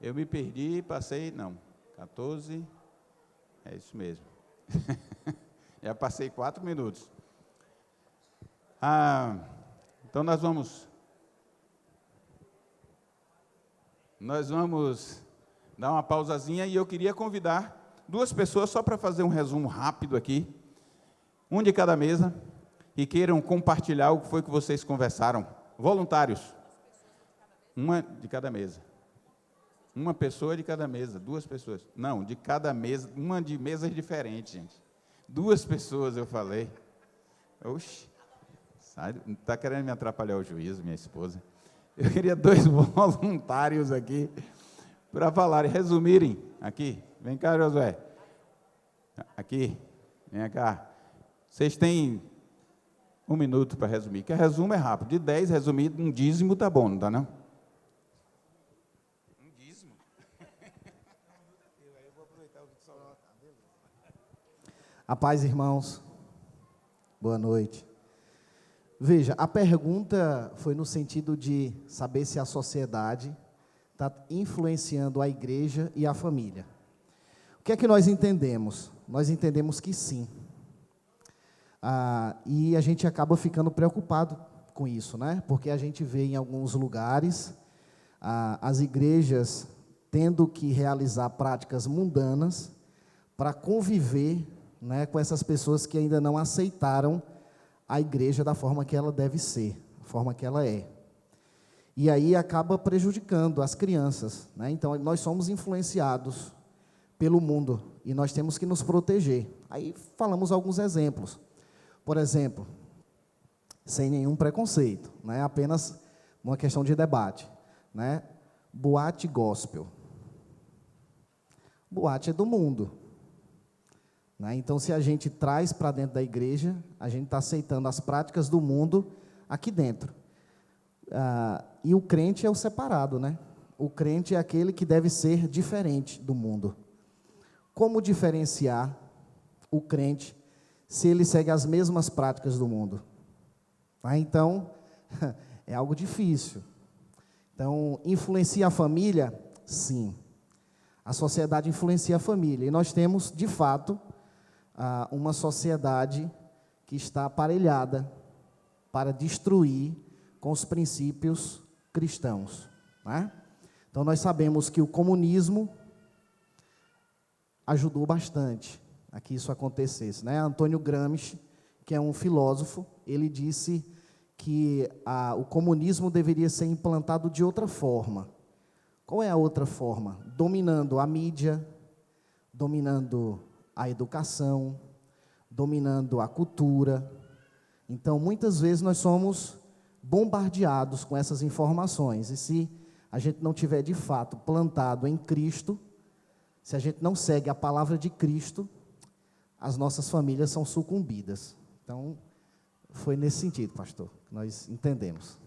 Eu me perdi, passei, não, 14, é isso mesmo. Já passei 4 minutos. Então nós vamos dar uma pausazinha e eu queria convidar 2 pessoas só para fazer um resumo rápido aqui, um de cada mesa, e queiram compartilhar o que foi que vocês conversaram. Voluntários, uma de cada mesa. Uma pessoa de cada mesa, 2 pessoas. Não, de cada mesa, uma de mesas diferentes, gente. 2 pessoas, eu falei. Oxi, está querendo me atrapalhar o juízo, minha esposa. Eu queria 2 voluntários aqui para falarem, resumirem. Aqui, vem cá, Josué. Aqui, vem cá. Vocês têm 1 minuto para resumir, que resumo é rápido. De 10, resumido, um dízimo tá bom, não tá não? Um dízimo? Eu vou aproveitar o que só... A paz, irmãos. Boa noite. Veja, a pergunta foi no sentido de saber se a sociedade está influenciando a igreja e a família. O que é que nós entendemos? Nós entendemos que sim. E a gente acaba ficando preocupado com isso, né? Porque a gente vê em alguns lugares as igrejas tendo que realizar práticas mundanas para conviver, né, com essas pessoas que ainda não aceitaram a igreja da forma que ela deve ser, da forma que ela é. E aí acaba prejudicando as crianças, né? Então, nós somos influenciados pelo mundo e nós temos que nos proteger. Aí falamos alguns exemplos. Por exemplo, sem nenhum preconceito, né? Apenas uma questão de debate, né? Boate gospel. Boate é do mundo. Né? Então, se a gente traz para dentro da igreja, a gente está aceitando as práticas do mundo aqui dentro. E o crente é o separado, né? O crente é aquele que deve ser diferente do mundo. Como diferenciar o crente se ele segue as mesmas práticas do mundo? Então, é algo difícil. Então, influencia a família? Sim. A sociedade influencia a família. E nós temos, de fato, uma sociedade que está aparelhada para destruir com os princípios cristãos, né? Então, nós sabemos que o comunismo ajudou bastante a que isso acontecesse, né? Antônio Gramsci, que é um filósofo, ele disse que o comunismo deveria ser implantado de outra forma. Qual é a outra forma? Dominando a mídia, dominando a educação, dominando a cultura. Então, muitas vezes nós somos bombardeados com essas informações, e se a gente não tiver de fato plantado em Cristo, se a gente não segue a palavra de Cristo, as nossas famílias são sucumbidas. Então, foi nesse sentido, pastor, que nós entendemos.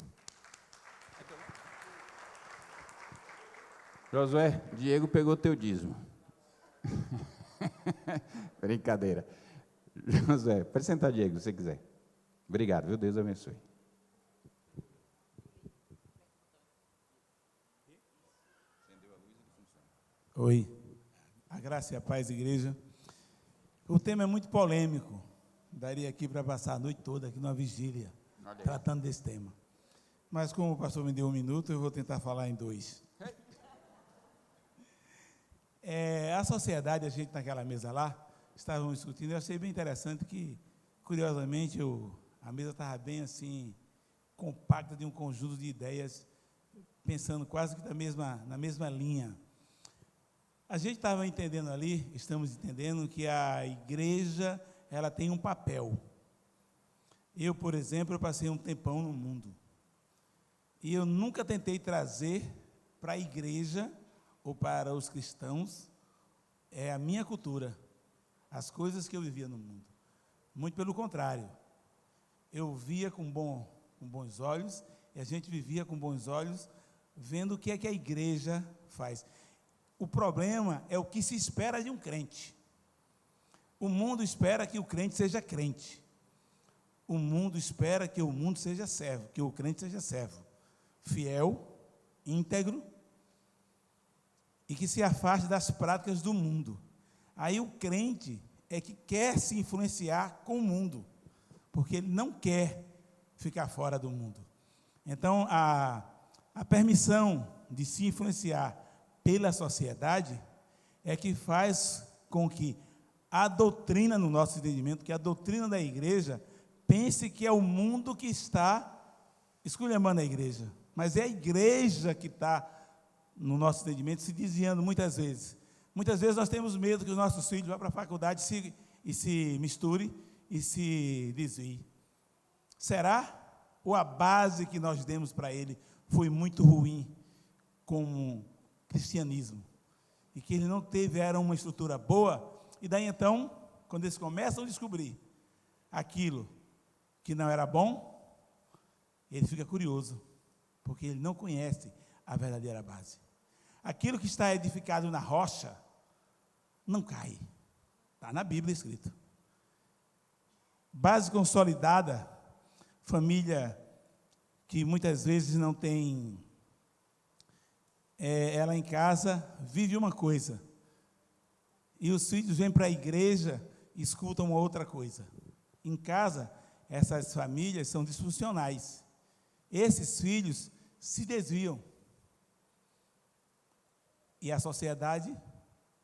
Josué, Diego pegou teu dízimo. Brincadeira. Josué, pode sentar, Diego, se você quiser. Obrigado, viu? Deus abençoe. Oi, a graça e a paz, igreja. O tema é muito polêmico, daria aqui para passar a noite toda aqui numa vigília, tratando desse tema. Mas como o pastor me deu 1 minuto, eu vou tentar falar em 2. A sociedade, a gente naquela mesa lá, estávamos discutindo, eu achei bem interessante que, curiosamente, a mesa estava bem assim, compacta de um conjunto de ideias, pensando quase que na mesma linha. A gente estava entendendo ali, estamos entendendo que a igreja, ela tem um papel. Eu, por exemplo, eu passei um tempão no mundo. E eu nunca tentei trazer para a igreja ou para os cristãos a minha cultura, as coisas que eu vivia no mundo. Muito pelo contrário. Eu via com bons olhos, e a gente vivia com bons olhos, vendo o que é que a igreja faz. O problema é o que se espera de um crente. O mundo espera que o crente seja crente. O mundo espera que o mundo seja servo, que o crente seja servo. Fiel, íntegro, e que se afaste das práticas do mundo. Aí o crente é que quer se influenciar com o mundo, porque ele não quer ficar fora do mundo. Então, a permissão de se influenciar pela sociedade é que faz com que a doutrina, no nosso entendimento, que a doutrina da igreja, pense que é o mundo que está esculhambando a igreja, mas é a igreja que está, no nosso entendimento, se desviando muitas vezes. Muitas vezes nós temos medo que os nossos filhos vá para a faculdade e se misture e se desvie. Será? Ou a base que nós demos para ele foi muito ruim como cristianismo? E que ele não teve, era uma estrutura boa, e daí então, quando eles começam a descobrir aquilo que não era bom, ele fica curioso, porque ele não conhece a verdadeira base. Aquilo que está edificado na rocha, não cai. Está na Bíblia escrito. Base consolidada, família que muitas vezes não tem, ela em casa vive uma coisa, e os filhos vêm para a igreja e escutam uma outra coisa. Em casa, essas famílias são disfuncionais. Esses filhos se desviam. E a sociedade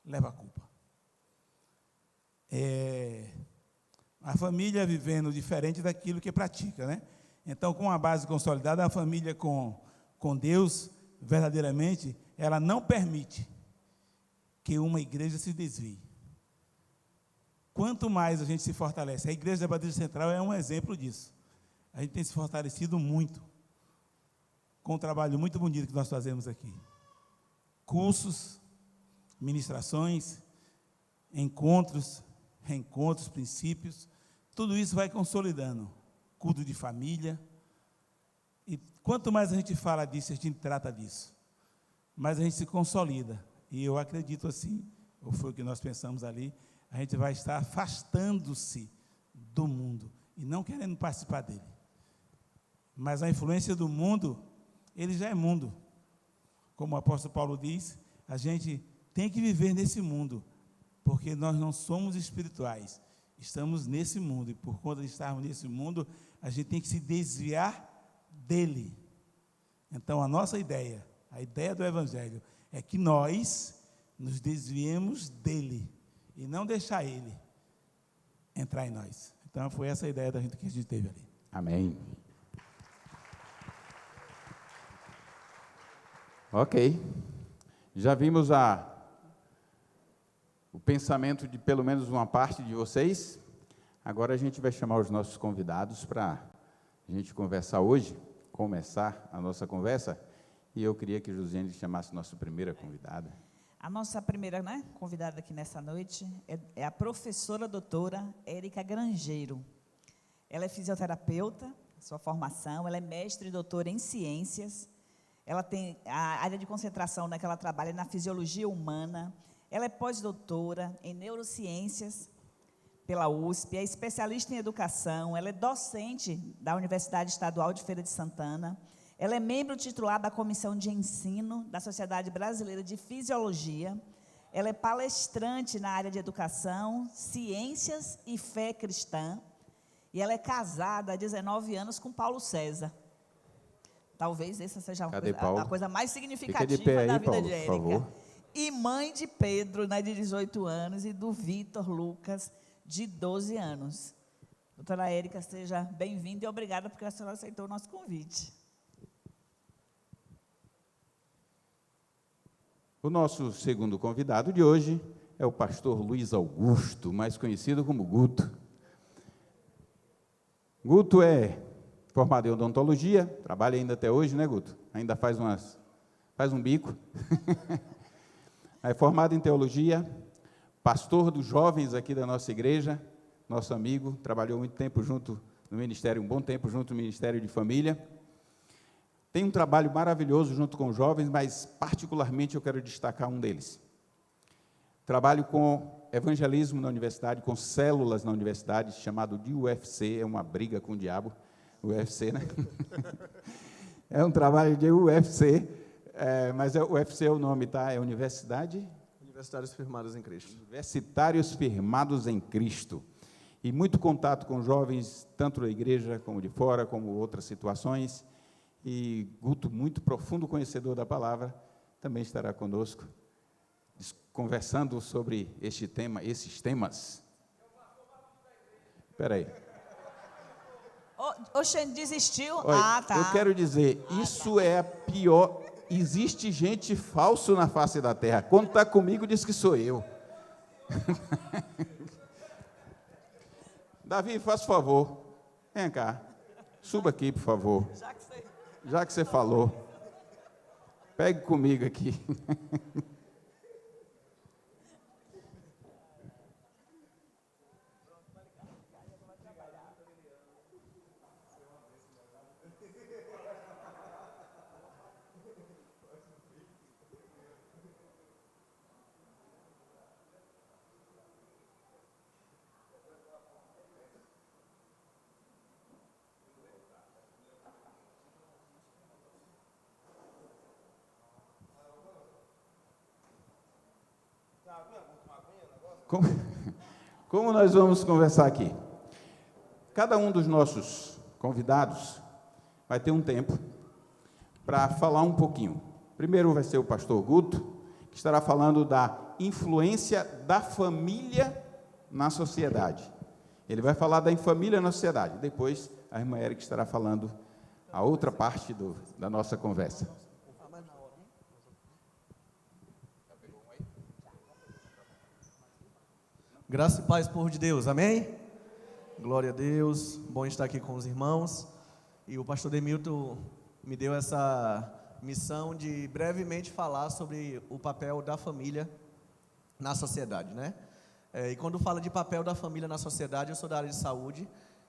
leva a culpa. A família vivendo diferente daquilo que pratica, né? Então, com a base consolidada, a família com Deus, verdadeiramente, ela não permite que uma igreja se desvie. Quanto mais a gente se fortalece, a Igreja da Batista Central é um exemplo disso. A gente tem se fortalecido muito, com um trabalho muito bonito que nós fazemos aqui. Cursos, ministrações, encontros, reencontros, princípios, tudo isso vai consolidando. Culto de família. E quanto mais a gente fala disso, a gente trata disso, mais a gente se consolida. E eu acredito assim, ou foi o que nós pensamos ali, a gente vai estar afastando-se do mundo e não querendo participar dele. Mas a influência do mundo, ele já é mundo. Como o apóstolo Paulo diz, a gente tem que viver nesse mundo, porque nós não somos espirituais, estamos nesse mundo, e por conta de estarmos nesse mundo, a gente tem que se desviar dele. Então, a nossa ideia, a ideia do Evangelho, é que nós nos desviemos dele, e não deixar ele entrar em nós. Então, foi essa a ideia que a gente teve ali. Amém. Ok. Já vimos o pensamento de pelo menos uma parte de vocês. Agora a gente vai chamar os nossos convidados para a gente conversar hoje, começar a nossa conversa. E eu queria que Josiane chamasse nossa primeira convidada. A nossa primeira, convidada aqui nessa noite é a professora doutora Érica Grangeiro. Ela é fisioterapeuta, sua formação, ela é mestre e doutora em ciências. Ela tem a área de concentração que ela trabalha na fisiologia humana. Ela é pós-doutora em neurociências pela USP, é especialista em educação, ela é docente da Universidade Estadual de Feira de Santana. Ela é membro titular da Comissão de Ensino da Sociedade Brasileira de Fisiologia. Ela é palestrante na área de educação, ciências e fé cristã. E ela é casada há 19 anos com Paulo César. Talvez essa seja a coisa mais significativa da vida Paulo, de Érica. por favor. E mãe de Pedro, de 18 anos, e do Vitor Lucas, de 12 anos. Doutora Érica, seja bem-vinda e obrigada porque a senhora aceitou o nosso convite. O nosso segundo convidado de hoje é o pastor Luiz Augusto, mais conhecido como Guto. Guto é formado em odontologia, trabalha ainda até hoje, né, Guto? Ainda faz um bico. É formado em teologia, pastor dos jovens aqui da nossa igreja, nosso amigo, trabalhou muito tempo junto no ministério, um bom tempo junto no Ministério de Família. Tem um trabalho maravilhoso junto com os jovens, mas particularmente eu quero destacar um deles. Trabalho com evangelismo na universidade, com células na universidade, chamado de UFC, é uma briga com o diabo, UFC, né? É um trabalho de UFC, Mas o UFC é o nome, tá? É Universidade? Universitários Firmados em Cristo. Universitários Firmados em Cristo. E muito contato com jovens, tanto da igreja como de fora, como outras situações. E Guto, muito profundo conhecedor da palavra, também estará conosco, conversando sobre esses temas. Espera aí. O Xande desistiu? Olha, Tá. eu quero dizer, isso é a pior. Existe gente falso na face da terra. Quando está comigo, diz que sou eu. Davi, faz favor. Vem cá. Suba aqui, por favor. Já que você falou. Pegue comigo aqui. Como nós vamos conversar aqui? Cada um dos nossos convidados vai ter um tempo para falar um pouquinho. Primeiro vai ser o pastor Guto, que estará falando da influência da família na sociedade. Ele vai falar da família na sociedade. Depois, a irmã Érica estará falando a outra parte da nossa conversa. Graça e paz, povo de Deus, amém? Glória a Deus, bom estar aqui com os irmãos. E o pastor Demilton me deu essa missão de brevemente falar sobre o papel da família na sociedade, né? E quando fala de papel da família na sociedade, eu sou da área de saúde.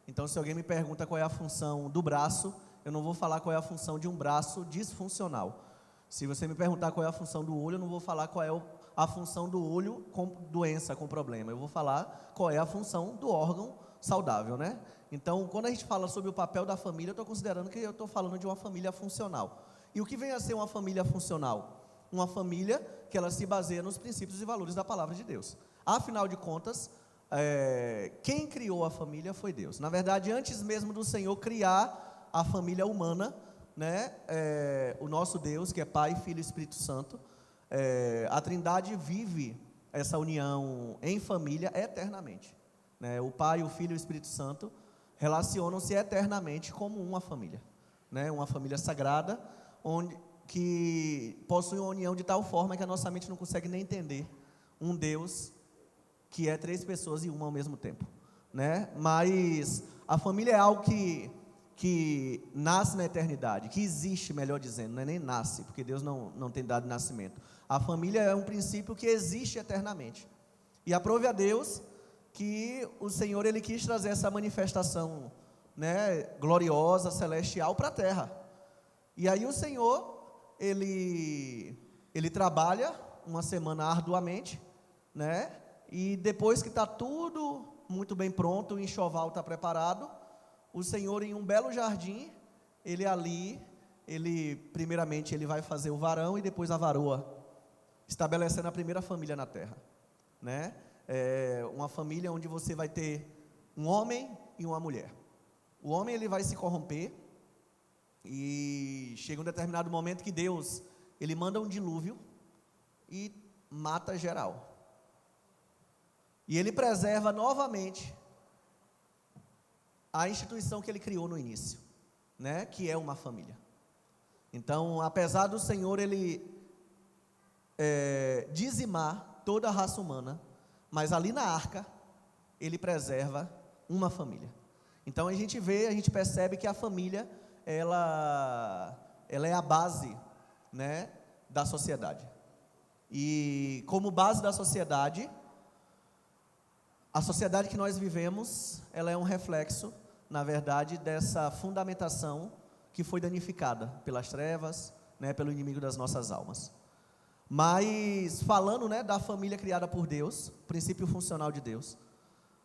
Então, se alguém me pergunta qual é a função do braço, eu não vou falar qual é a função de um braço disfuncional. Se você me perguntar qual é a função do olho, eu não vou falar qual é a função do olho com doença, com problema. Eu vou falar qual é a função do órgão saudável, né? Então, quando a gente fala sobre o papel da família, eu estou considerando que eu estou falando de uma família funcional. E o que vem a ser uma família funcional? Uma família que ela se baseia nos princípios e valores da palavra de Deus. Afinal de contas, quem criou a família foi Deus. Na verdade, antes mesmo do Senhor criar a família humana, né, o nosso Deus, que é Pai, Filho e Espírito Santo, a Trindade vive essa união em família eternamente, né? O Pai, o Filho e o Espírito Santo relacionam-se eternamente como uma família, né? Uma família sagrada, que possui uma união de tal forma que a nossa mente não consegue nem entender um Deus que é 3 pessoas e uma ao mesmo tempo, né? Mas a família é algo que nasce na eternidade, que existe, melhor dizendo, não é nem nasce, porque Deus não tem dado nascimento. A família é um princípio que existe eternamente. E aprove a Deus que o Senhor, Ele quis trazer essa manifestação, né, gloriosa, celestial para a terra. E aí o Senhor, Ele trabalha uma semana arduamente, né, e depois que está tudo muito bem pronto, o enxoval está preparado, o Senhor, em um belo jardim, primeiramente, ele vai fazer o varão e depois a varoa, estabelecendo a primeira família na terra, né? Uma família onde você vai ter um homem e uma mulher. O homem, ele vai se corromper e chega um determinado momento que Deus, ele manda um dilúvio e mata geral. E ele preserva novamente a instituição que ele criou no início, né, que é uma família. Então, apesar do Senhor ele dizimar toda a raça humana, mas ali na arca ele preserva uma família. Então a gente percebe que a família ela é a base, né, da sociedade. E como base da sociedade, a sociedade que nós vivemos, ela é um reflexo, na verdade, dessa fundamentação que foi danificada pelas trevas, né, pelo inimigo das nossas almas. Mas, falando, né, da família criada por Deus, princípio funcional de Deus,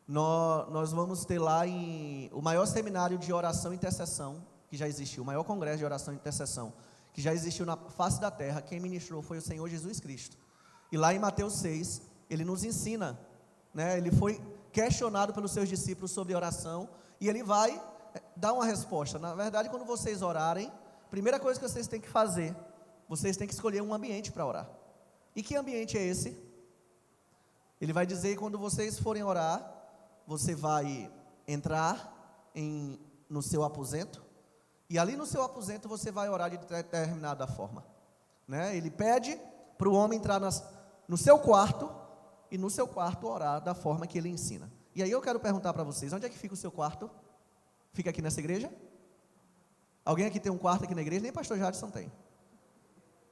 nós vamos ter lá o maior seminário de oração e intercessão que já existiu, o maior congresso de oração e intercessão que já existiu na face da terra, quem ministrou foi o Senhor Jesus Cristo. E lá em Mateus 6, ele nos ensina, né? Ele foi questionado pelos seus discípulos sobre oração, e ele vai dar uma resposta. Na verdade, quando vocês orarem, a primeira coisa que vocês têm que fazer, vocês têm que escolher um ambiente para orar. E que ambiente é esse? Ele vai dizer que quando vocês forem orar, você vai entrar no seu aposento, e ali no seu aposento você vai orar de determinada forma, né? Ele pede para o homem entrar no seu quarto, e no seu quarto orar da forma que ele ensina. E aí eu quero perguntar para vocês, onde é que fica o seu quarto? Fica aqui nessa igreja? Alguém aqui tem um quarto aqui na igreja? Nem o pastor Jadson tem.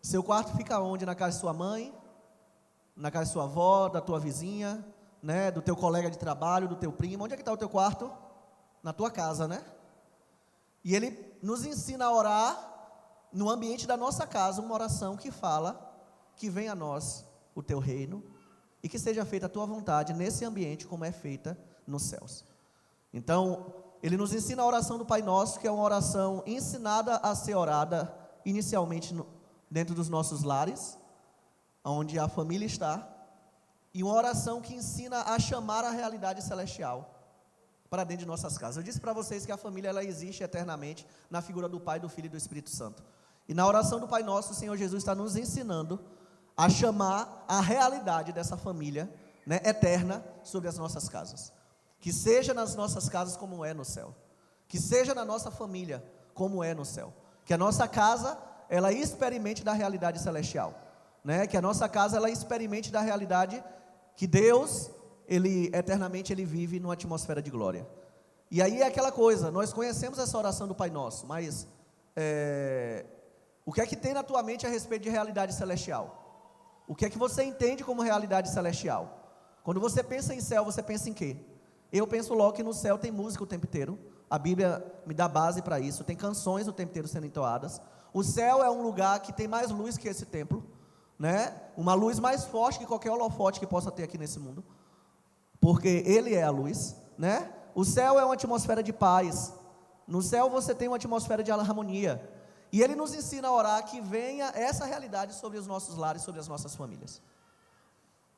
Seu quarto fica onde? Na casa de sua mãe? Na casa de sua avó, da tua vizinha, né? Do teu colega de trabalho, do teu primo? Onde é que está o teu quarto? Na tua casa, né? E ele nos ensina a orar no ambiente da nossa casa, uma oração que fala: que venha a nós o teu reino, e que seja feita a tua vontade nesse ambiente como é feita nos céus. Então, ele nos ensina a oração do Pai Nosso, que é uma oração ensinada a ser orada inicialmente dentro dos nossos lares, onde a família está, e uma oração que ensina a chamar a realidade celestial para dentro de nossas casas. Eu disse para vocês que a família ela existe eternamente na figura do Pai, do Filho e do Espírito Santo. E na oração do Pai Nosso, o Senhor Jesus está nos ensinando a chamar a realidade dessa família, né, eterna sobre as nossas casas. Que seja nas nossas casas como é no céu. Que seja na nossa família como é no céu. Que a nossa casa, ela experimente da realidade celestial, né? Que a nossa casa, ela experimente da realidade que Deus, eternamente ele vive numa atmosfera de glória. E aí é aquela coisa, nós conhecemos essa oração do Pai Nosso, mas o que é que tem na tua mente a respeito de realidade celestial? O que é que você entende como realidade celestial? Quando você pensa em céu, você pensa em quê? Eu penso logo que no céu tem música o tempo inteiro. A Bíblia me dá base para isso. Tem canções o tempo inteiro sendo entoadas. O céu é um lugar que tem mais luz que esse templo, né? Uma luz mais forte que qualquer holofote que possa ter aqui nesse mundo, porque ele é a luz, né? O céu é uma atmosfera de paz. No céu você tem uma atmosfera de harmonia. E ele nos ensina a orar que venha essa realidade sobre os nossos lares, sobre as nossas famílias.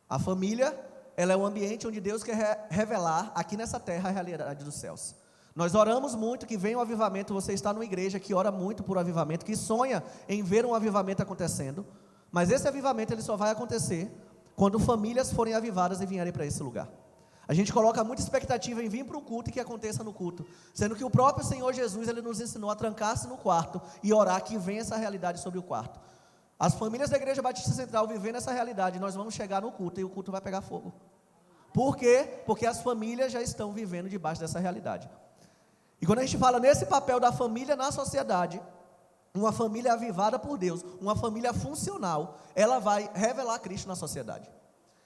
A família, ela é um ambiente onde Deus quer revelar aqui nessa terra a realidade dos céus. Nós oramos muito que venha o avivamento. Você está numa igreja que ora muito por avivamento, que sonha em ver um avivamento acontecendo, mas esse avivamento ele só vai acontecer quando famílias forem avivadas e vierem para esse lugar. A gente coloca muita expectativa em vir para um culto e que aconteça no culto, sendo que o próprio Senhor Jesus, ele nos ensinou a trancar-se no quarto e orar que venha essa realidade sobre o quarto. As famílias da Igreja Batista Central vivendo essa realidade, nós vamos chegar no culto e o culto vai pegar fogo. Por quê? Porque as famílias já estão vivendo debaixo dessa realidade. E quando a gente fala nesse papel da família na sociedade, uma família avivada por Deus, uma família funcional, ela vai revelar Cristo na sociedade.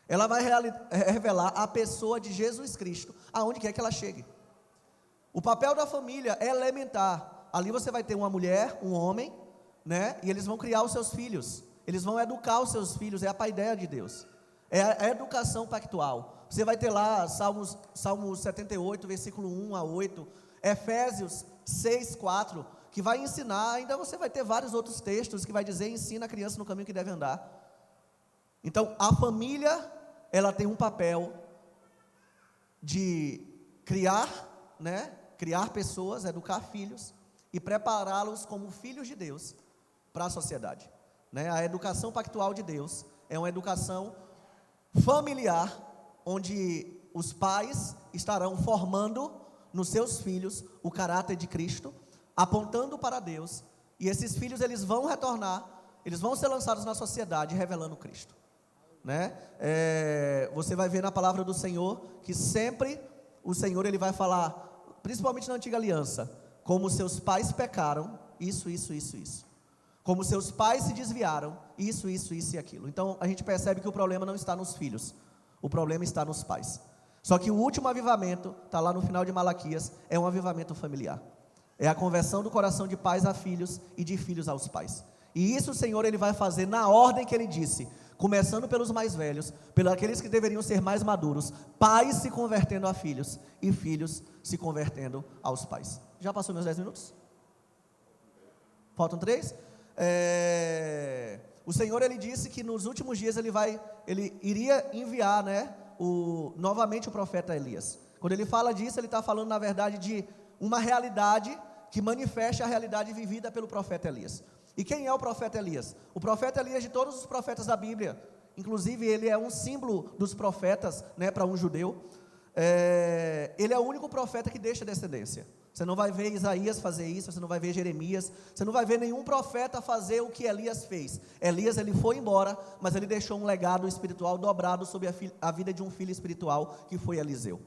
Ela vai revelar a pessoa de Jesus Cristo, aonde quer que ela chegue. O papel da família é elementar. Ali você vai ter uma mulher, um homem, né? E eles vão criar os seus filhos. Eles vão educar os seus filhos, é a paideia de Deus. É a educação pactual. Você vai ter lá Salmo 78, versículo 1 a 8, Efésios 6, 4, que vai ensinar, ainda você vai ter vários outros textos que vai dizer, ensina a criança no caminho que deve andar. Então, a família, ela tem um papel de criar, né? Criar pessoas, educar filhos e prepará-los como filhos de Deus para a sociedade, né? A educação pactual de Deus é uma educação familiar, onde os pais estarão formando nos seus filhos o caráter de Cristo, apontando para Deus, e esses filhos eles vão retornar, eles vão ser lançados na sociedade revelando Cristo, né? Você vai ver na palavra do Senhor que sempre o Senhor ele vai falar, principalmente na antiga aliança, como seus pais pecaram, isso, como seus pais se desviaram, isso e aquilo. Então a gente percebe que o problema não está nos filhos, o problema está nos pais. Só que o último avivamento, está lá no final de Malaquias, é um avivamento familiar. É a conversão do coração de pais a filhos e de filhos aos pais. E isso o Senhor ele vai fazer na ordem que Ele disse, começando pelos mais velhos, pelos aqueles que deveriam ser mais maduros, pais se convertendo a filhos e filhos se convertendo aos pais. Já passou meus 10 minutos? Faltam 3? o Senhor, ele disse que nos últimos dias ele iria enviar, né, novamente o profeta Elias. Quando ele fala disso, ele está falando, na verdade, de uma realidade que manifesta a realidade vivida pelo profeta Elias. E quem é o profeta Elias? O profeta Elias, de todos os profetas da Bíblia, inclusive ele é um símbolo dos profetas, né, para um judeu. Ele é o único profeta que deixa descendência. Você não vai ver Isaías fazer isso, você não vai ver Jeremias, você não vai ver nenhum profeta fazer o que Elias fez. Elias, ele foi embora, mas ele deixou um legado espiritual dobrado sobre a vida de um filho espiritual, que foi Eliseu.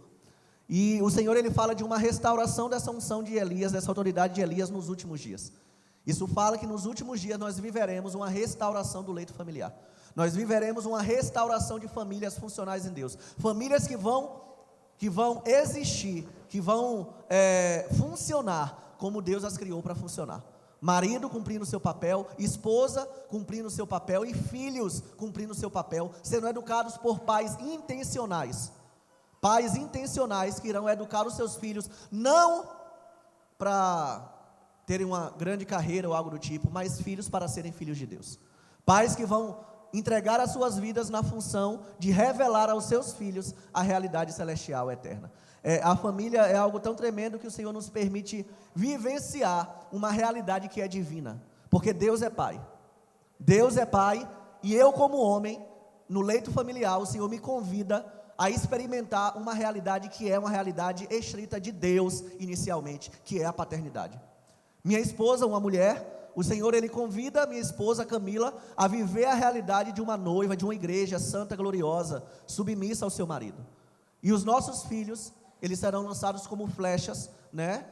E o Senhor, ele fala de uma restauração dessa unção de Elias, dessa autoridade de Elias nos últimos dias. Isso fala que nos últimos dias nós viveremos uma restauração do leito familiar. Nós viveremos uma restauração de famílias funcionais em Deus. Famílias que vão existir, que vão funcionar como Deus as criou para funcionar. Marido cumprindo o seu papel, esposa cumprindo o seu papel e filhos cumprindo o seu papel, sendo educados por pais intencionais. Pais intencionais que irão educar os seus filhos, não para terem uma grande carreira ou algo do tipo, mas filhos para serem filhos de Deus. Pais que vão entregar as suas vidas na função de revelar aos seus filhos a realidade celestial eterna. A família é algo tão tremendo que o Senhor nos permite vivenciar uma realidade que é divina, porque Deus é Pai. Deus é Pai, e eu, como homem, no leito familiar, o Senhor me convida a experimentar uma realidade que é uma realidade estrita de Deus inicialmente, que é a paternidade. Minha esposa, uma mulher, o Senhor, ele convida a minha esposa Camila a viver a realidade de uma noiva, de uma igreja santa, gloriosa, submissa ao seu marido. E os nossos filhos, eles serão lançados como flechas, né,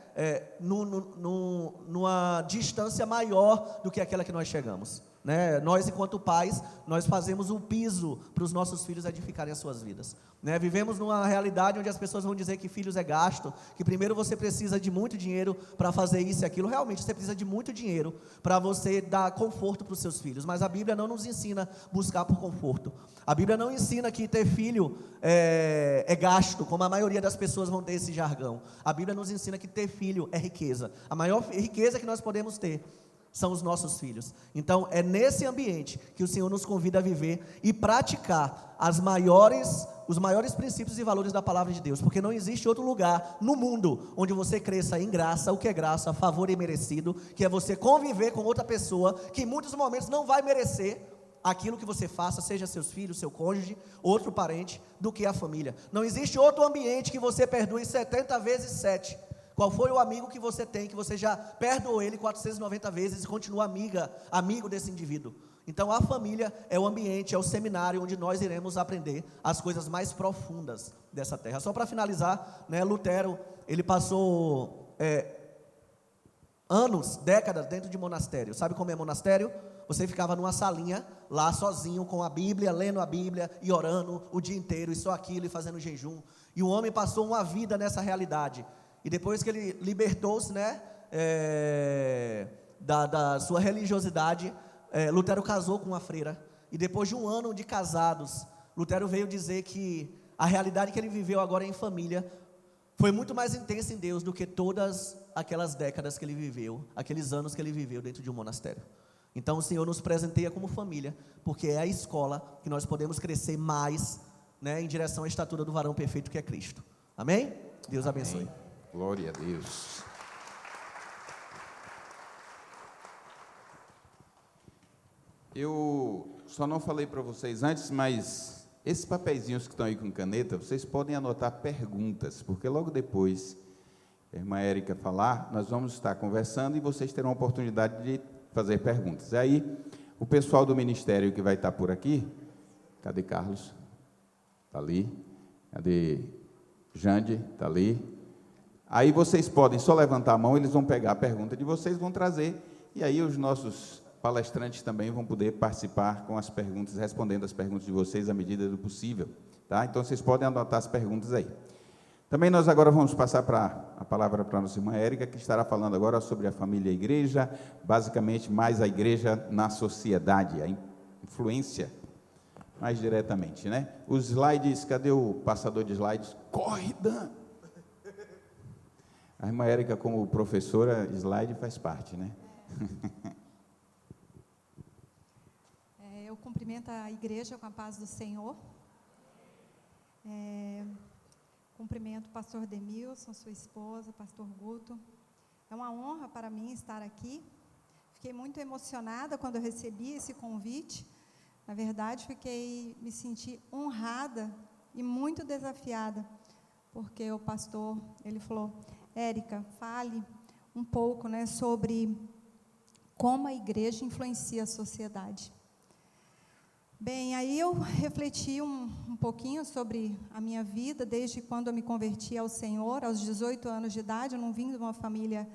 numa distância maior do que aquela que nós chegamos. Né? Nós, enquanto pais, nós fazemos um piso para os nossos filhos edificarem as suas vidas. Né? Vivemos numa realidade onde as pessoas vão dizer que filhos é gasto, que primeiro você precisa de muito dinheiro para fazer isso e aquilo. Realmente você precisa de muito dinheiro para você dar conforto para os seus filhos, mas a Bíblia não nos ensina a buscar por conforto. A Bíblia não ensina que ter filho é gasto, como a maioria das pessoas vão ter esse jargão. A Bíblia nos ensina que ter filho é riqueza. A maior riqueza que nós podemos ter são os nossos filhos. Então é nesse ambiente que o Senhor nos convida a viver e praticar os maiores princípios e valores da palavra de Deus, porque não existe outro lugar no mundo onde você cresça em graça. O que é graça? Favor imerecido, que é você conviver com outra pessoa que em muitos momentos não vai merecer aquilo que você faça, seja seus filhos, seu cônjuge, outro parente, do que a família. Não existe outro ambiente que você perdoe 70 vezes 7. Qual foi o amigo que você tem, que você já perdoou ele 490 vezes e continua amigo desse indivíduo? Então a família é o ambiente, é o seminário onde nós iremos aprender as coisas mais profundas dessa terra. Só para finalizar, né, Lutero, ele passou anos, décadas dentro de monastério. Sabe como é monastério? Você ficava numa salinha, lá sozinho, com a Bíblia, lendo a Bíblia e orando o dia inteiro, e só aquilo, e fazendo jejum. E o homem passou uma vida nessa realidade. E depois que ele libertou-se, né, da sua religiosidade, Lutero casou com uma freira. E depois de um ano de casados, Lutero veio dizer que a realidade que ele viveu agora em família foi muito mais intensa em Deus do que todas aquelas décadas que ele viveu, aqueles anos que ele viveu dentro de um monastério. Então o Senhor nos presenteia como família, porque é a escola que nós podemos crescer mais, né, em direção à estatura do varão perfeito que é Cristo. Amém? Deus abençoe. Amém. Glória a Deus. Eu só não falei para vocês antes, mas esses papeizinhos que estão aí com caneta, vocês podem anotar perguntas, porque logo depois a irmã Érica falar, nós vamos estar conversando e vocês terão a oportunidade de fazer perguntas. Aí, o pessoal do ministério que vai estar por aqui, cadê Carlos? Está ali. Cadê Jande? Está ali. Aí vocês podem só levantar a mão, eles vão pegar a pergunta de vocês, vão trazer, e aí os nossos palestrantes também vão poder participar com as perguntas, respondendo as perguntas de vocês à medida do possível, tá? Então vocês podem anotar as perguntas aí. Também nós agora vamos passar a palavra para a nossa irmã Érica, que estará falando agora sobre a família e a igreja, basicamente mais a igreja na sociedade, a influência mais diretamente, né? Os slides, cadê o passador de slides? Corre, Dan! A irmã Érica, como professora, slide faz parte, né? Cumprimento a igreja com a paz do Senhor. Cumprimento o pastor Demilson, sua esposa, pastor Guto. É uma honra para mim estar aqui. Fiquei muito emocionada quando eu recebi esse convite. Na verdade, me senti honrada e muito desafiada, porque o pastor, ele falou: Érica, fale um pouco, né, sobre como a igreja influencia a sociedade. Bem, aí eu refleti um pouquinho sobre a minha vida, desde quando eu me converti ao Senhor, aos 18 anos de idade. Eu não vim de uma família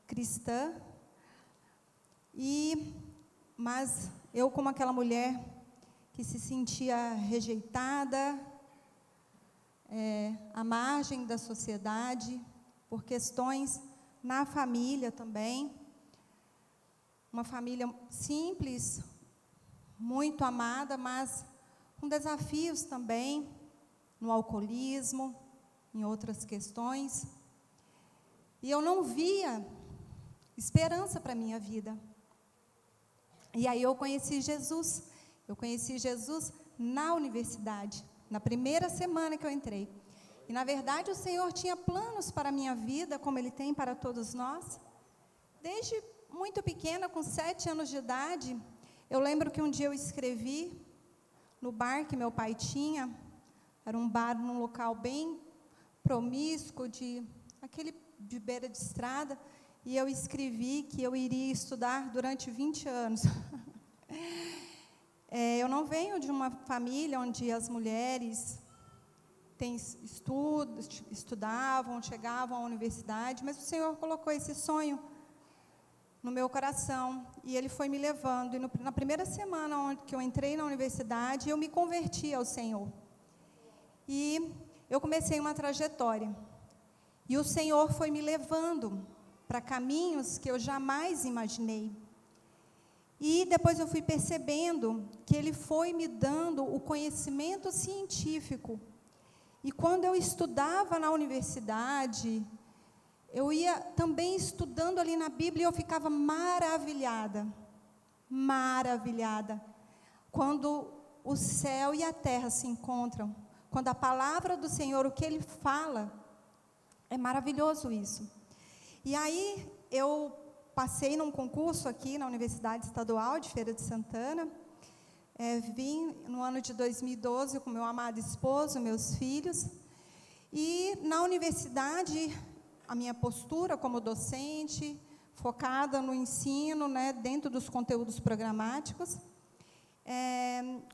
cristã, mas eu, como aquela mulher que se sentia rejeitada, à margem da sociedade, por questões na família também, uma família simples, muito amada, mas com desafios também, no alcoolismo, em outras questões. E eu não via esperança para a minha vida. E aí eu conheci Jesus. Eu conheci Jesus na universidade, na primeira semana que eu entrei. E, na verdade, o Senhor tinha planos para a minha vida, como Ele tem para todos nós. Desde muito pequena, com 7 anos de idade, eu lembro que um dia eu escrevi no bar que meu pai tinha. Era um bar num local bem promíscuo, de beira de estrada, e eu escrevi que eu iria estudar durante 20 anos. Eu não venho de uma família onde as mulheres estudavam, chegavam à universidade, mas o Senhor colocou esse sonho no meu coração, e Ele foi me levando. E na primeira semana que eu entrei na universidade, eu me converti ao Senhor. E eu comecei uma trajetória. E o Senhor foi me levando para caminhos que eu jamais imaginei. E depois eu fui percebendo que Ele foi me dando o conhecimento científico. E quando eu estudava na universidade, eu ia também estudando ali na Bíblia, e eu ficava maravilhada, quando o céu e a terra se encontram, quando a palavra do Senhor, o que Ele fala, é maravilhoso isso. E aí eu passei num concurso aqui na Universidade Estadual de Feira de Santana. Vim no ano de 2012 com meu amado esposo, meus filhos. E na universidade, a minha postura como docente, focada no ensino, né, dentro dos conteúdos programáticos.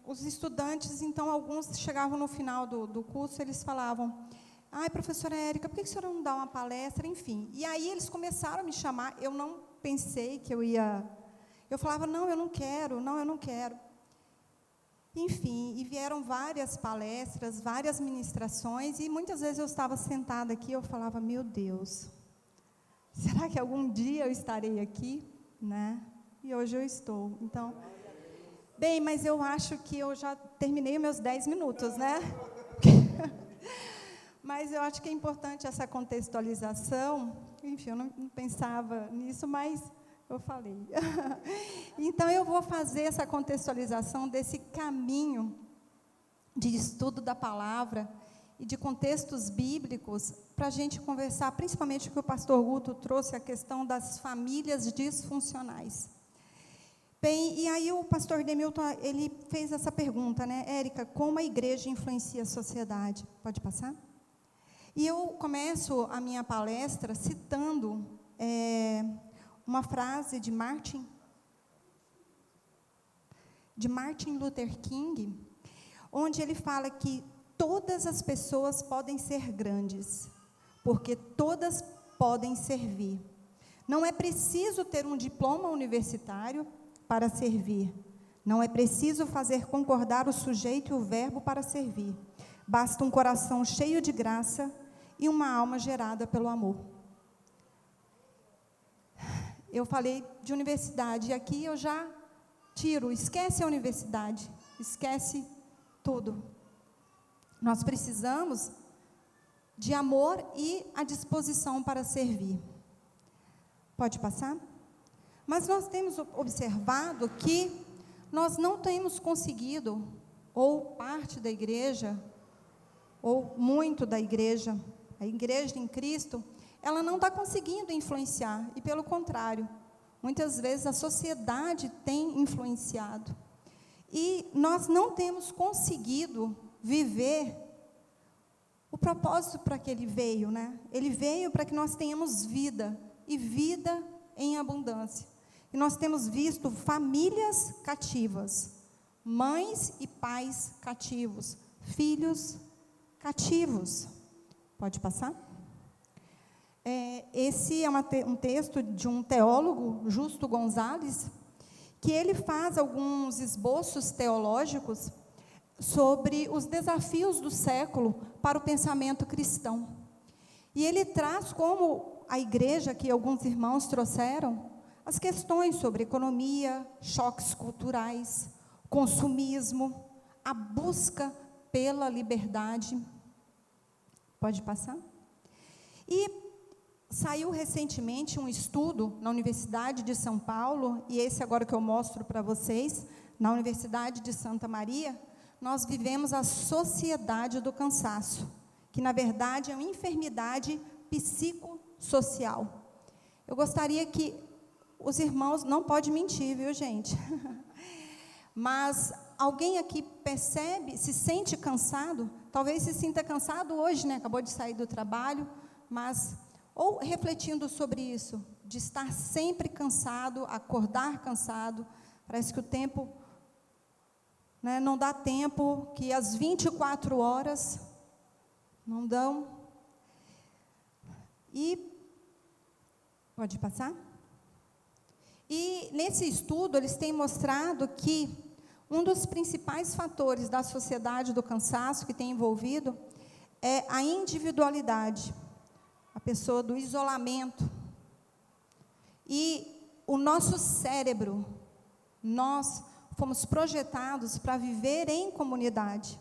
Os estudantes, então, alguns chegavam no final do curso, eles falavam: ai, professora Érica, por que a senhora não dá uma palestra? Enfim, e aí eles começaram a me chamar. Eu não pensei que eu ia... Eu falava: não, eu não quero. Enfim, e vieram várias palestras, várias ministrações, e muitas vezes eu estava sentada aqui, eu falava: meu Deus, será que algum dia eu estarei aqui? Né? E hoje eu estou. Então, bem, mas eu acho que eu já terminei os meus 10 minutos, né? Mas eu acho que é importante essa contextualização. Enfim, eu não pensava nisso, mas eu falei. Então, eu vou fazer essa contextualização desse caminho de estudo da palavra e de contextos bíblicos, para a gente conversar, principalmente o que o pastor Guto trouxe, a questão das famílias disfuncionais. Bem, e aí o pastor Demilton, ele fez essa pergunta, né, Érica, como a igreja influencia a sociedade? Pode passar? E eu começo a minha palestra citando uma frase de Martin Luther King, onde ele fala que todas as pessoas podem ser grandes, porque todas podem servir. Não é preciso ter um diploma universitário para servir. Não é preciso fazer concordar o sujeito e o verbo para servir. Basta um coração cheio de graça e uma alma gerada pelo amor. Eu falei de universidade, e aqui eu já esquece a universidade, esquece tudo. Nós precisamos de amor e a disposição para servir. Pode passar? Mas nós temos observado que nós não temos conseguido, ou parte da igreja, ou muito da igreja, a igreja em Cristo, ela não está conseguindo influenciar, e pelo contrário, muitas vezes a sociedade tem influenciado. E nós não temos conseguido viver o propósito para que ele veio, né? Ele veio para que nós tenhamos vida, e vida em abundância. E nós temos visto famílias cativas, mães e pais cativos, filhos cativos. Pode passar? Esse é um texto de um teólogo, Justo Gonzalez, que ele faz alguns esboços teológicos sobre os desafios do século para o pensamento cristão. E ele traz como a igreja, que alguns irmãos trouxeram, as questões sobre economia, choques culturais, consumismo, a busca pela liberdade. Pode passar? E saiu recentemente um estudo na Universidade de São Paulo, e esse agora que eu mostro para vocês, na Universidade de Santa Maria, nós vivemos a sociedade do cansaço, que na verdade é uma enfermidade psicossocial. Eu gostaria que os irmãos, não pode mentir, viu, gente? Mas alguém aqui percebe, se sente cansado? Talvez se sinta cansado hoje, né? Acabou de sair do trabalho, mas, ou refletindo sobre isso, de estar sempre cansado, acordar cansado, parece que o tempo, né, não dá tempo, que as 24 horas não dão. E, pode passar? E nesse estudo, eles têm mostrado que um dos principais fatores da sociedade do cansaço que tem envolvido é a individualidade, a pessoa do isolamento. E o nosso cérebro, nós fomos projetados para viver em comunidade.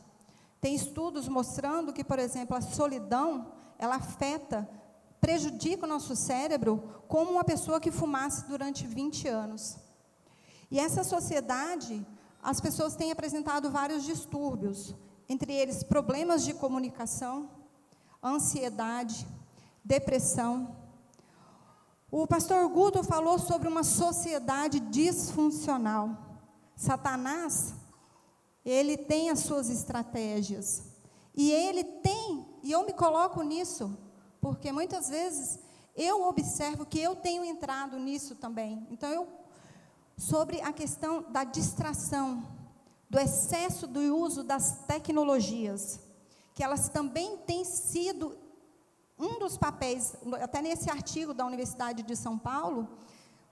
Tem estudos mostrando que, por exemplo, a solidão, ela prejudica o nosso cérebro como uma pessoa que fumasse durante 20 anos. E essa sociedade, as pessoas têm apresentado vários distúrbios, entre eles problemas de comunicação, ansiedade, depressão. O pastor Guto falou sobre uma sociedade disfuncional. Satanás, ele tem as suas estratégias, e ele tem, e eu me coloco nisso, porque muitas vezes eu observo que eu tenho entrado nisso também. Então, sobre a questão da distração, do excesso do uso das tecnologias, que elas também têm sido um dos papéis, até nesse artigo da Universidade de São Paulo,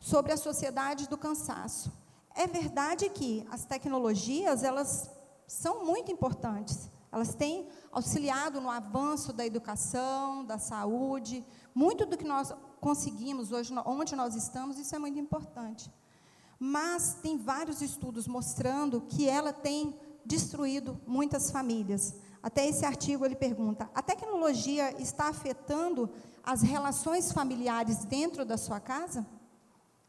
sobre a sociedade do cansaço. É verdade que as tecnologias, elas são muito importantes. Elas têm auxiliado no avanço da educação, da saúde, muito do que nós conseguimos hoje, onde nós estamos, isso é muito importante. Mas tem vários estudos mostrando que ela tem destruído muitas famílias. Até esse artigo ele pergunta: a tecnologia está afetando as relações familiares dentro da sua casa?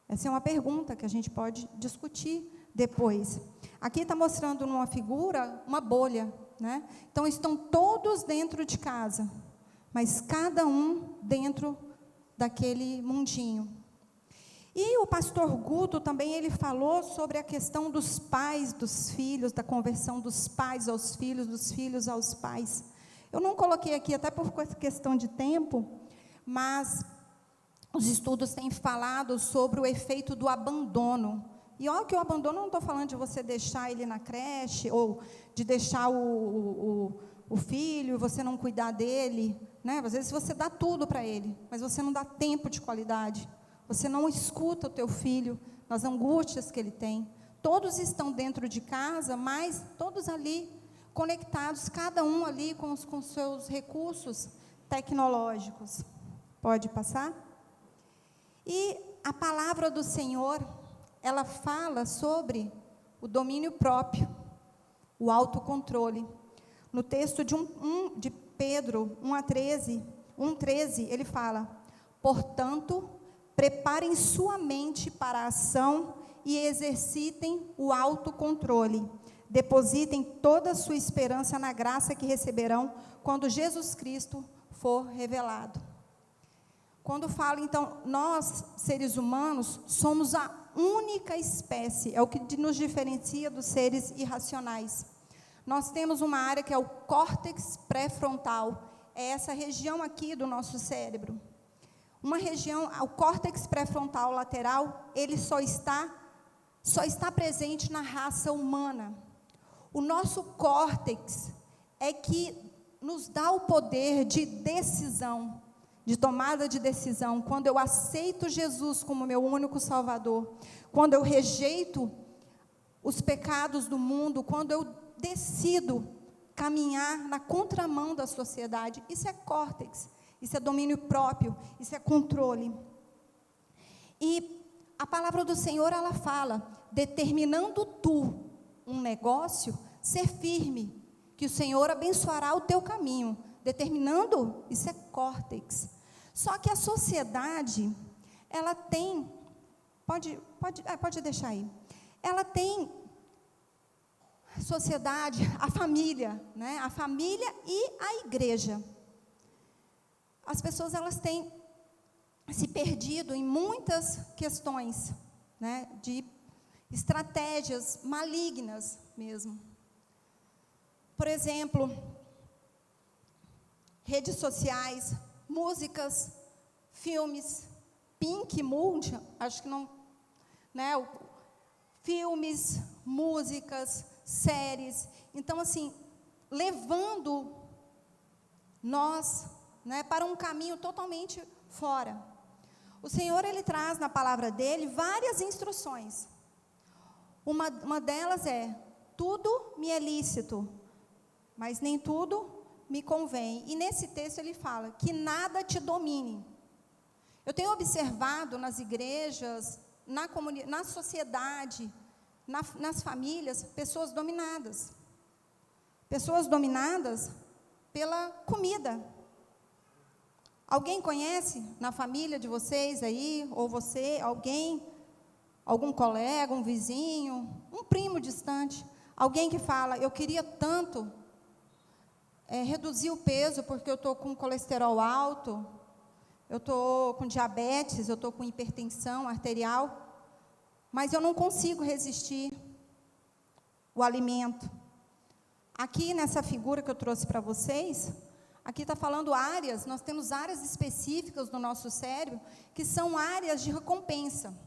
Essa é uma pergunta que a gente pode discutir depois. Aqui está mostrando numa figura uma bolha, né? Então, estão todos dentro de casa, mas cada um dentro daquele mundinho. E o pastor Guto também, ele falou sobre a questão dos pais, dos filhos, da conversão dos pais aos filhos, dos filhos aos pais. Eu não coloquei aqui, até por questão de tempo, mas os estudos têm falado sobre o efeito do abandono. E olha que o abandono, não estou falando de você deixar ele na creche, ou de deixar o filho e você não cuidar dele, né? Às vezes você dá tudo para ele, mas você não dá tempo de qualidade. Você não escuta o teu filho nas angústias que ele tem. Todos estão dentro de casa, mas todos ali conectados, cada um ali com seus recursos tecnológicos. Pode passar? E a palavra do Senhor, ela fala sobre o domínio próprio, o autocontrole. No texto de Pedro 1:13, ele fala: portanto, preparem sua mente para a ação e exercitem o autocontrole. Depositem toda a sua esperança na graça que receberão quando Jesus Cristo for revelado. Quando falo, então, nós, seres humanos, somos a única espécie, é o que nos diferencia dos seres irracionais. Nós temos uma área que é o córtex pré-frontal, é essa região aqui do nosso cérebro. Uma região, o córtex pré-frontal lateral, ele só está presente na raça humana. O nosso córtex é que nos dá o poder de decisão, de tomada de decisão. Quando eu aceito Jesus como meu único Salvador, quando eu rejeito os pecados do mundo, quando eu decido caminhar na contramão da sociedade, isso é córtex, isso é domínio próprio, isso é controle. E a palavra do Senhor, ela fala, determinando tu um negócio, ser firme, que o Senhor abençoará o teu caminho. Determinando, isso é córtex. Só que a sociedade, ela tem, pode deixar aí, ela tem sociedade, a família, né? A família e a igreja. As pessoas, elas têm se perdido em muitas questões, né? De estratégias malignas mesmo. Por exemplo, redes sociais, músicas, filmes, Pink Mood, acho que não, né? Filmes, músicas, séries. Então, assim, levando nós, né, para um caminho totalmente fora. O Senhor, ele traz na palavra dele várias instruções. Uma delas é: tudo me é lícito, mas nem tudo me convém. E nesse texto ele fala que nada te domine. Eu tenho observado nas igrejas, na sociedade, nas famílias, pessoas dominadas. Pessoas dominadas pela comida. Alguém conhece na família de vocês aí, ou você, algum colega, um vizinho, um primo distante, alguém que fala: eu queria tanto reduzir o peso porque eu estou com colesterol alto, eu estou com diabetes, eu estou com hipertensão arterial, mas eu não consigo resistir o alimento. Aqui nessa figura que eu trouxe para vocês, aqui está falando áreas, nós temos áreas específicas do nosso cérebro, que são áreas de recompensa.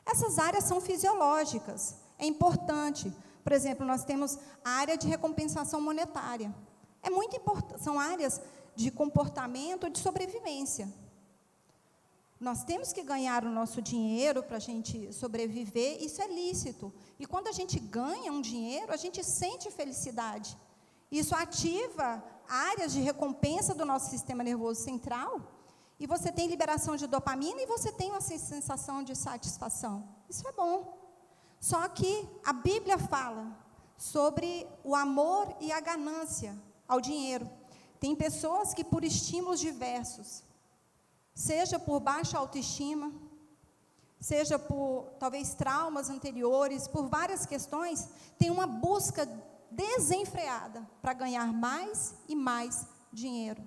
Essas áreas são fisiológicas, é importante. Por exemplo, nós temos a área de recompensação monetária. É muito importante, são áreas de comportamento, de sobrevivência. Nós temos que ganhar o nosso dinheiro para a gente sobreviver, isso é lícito. E quando a gente ganha um dinheiro, a gente sente felicidade. Isso ativa áreas de recompensa do nosso sistema nervoso central, e você tem liberação de dopamina, e você tem uma sensação de satisfação. Isso é bom. Só que a Bíblia fala sobre o amor e a ganância ao dinheiro. Tem pessoas que, por estímulos diversos, seja por baixa autoestima, seja por, talvez, traumas anteriores, por várias questões, tem uma busca desenfreada para ganhar mais e mais dinheiro.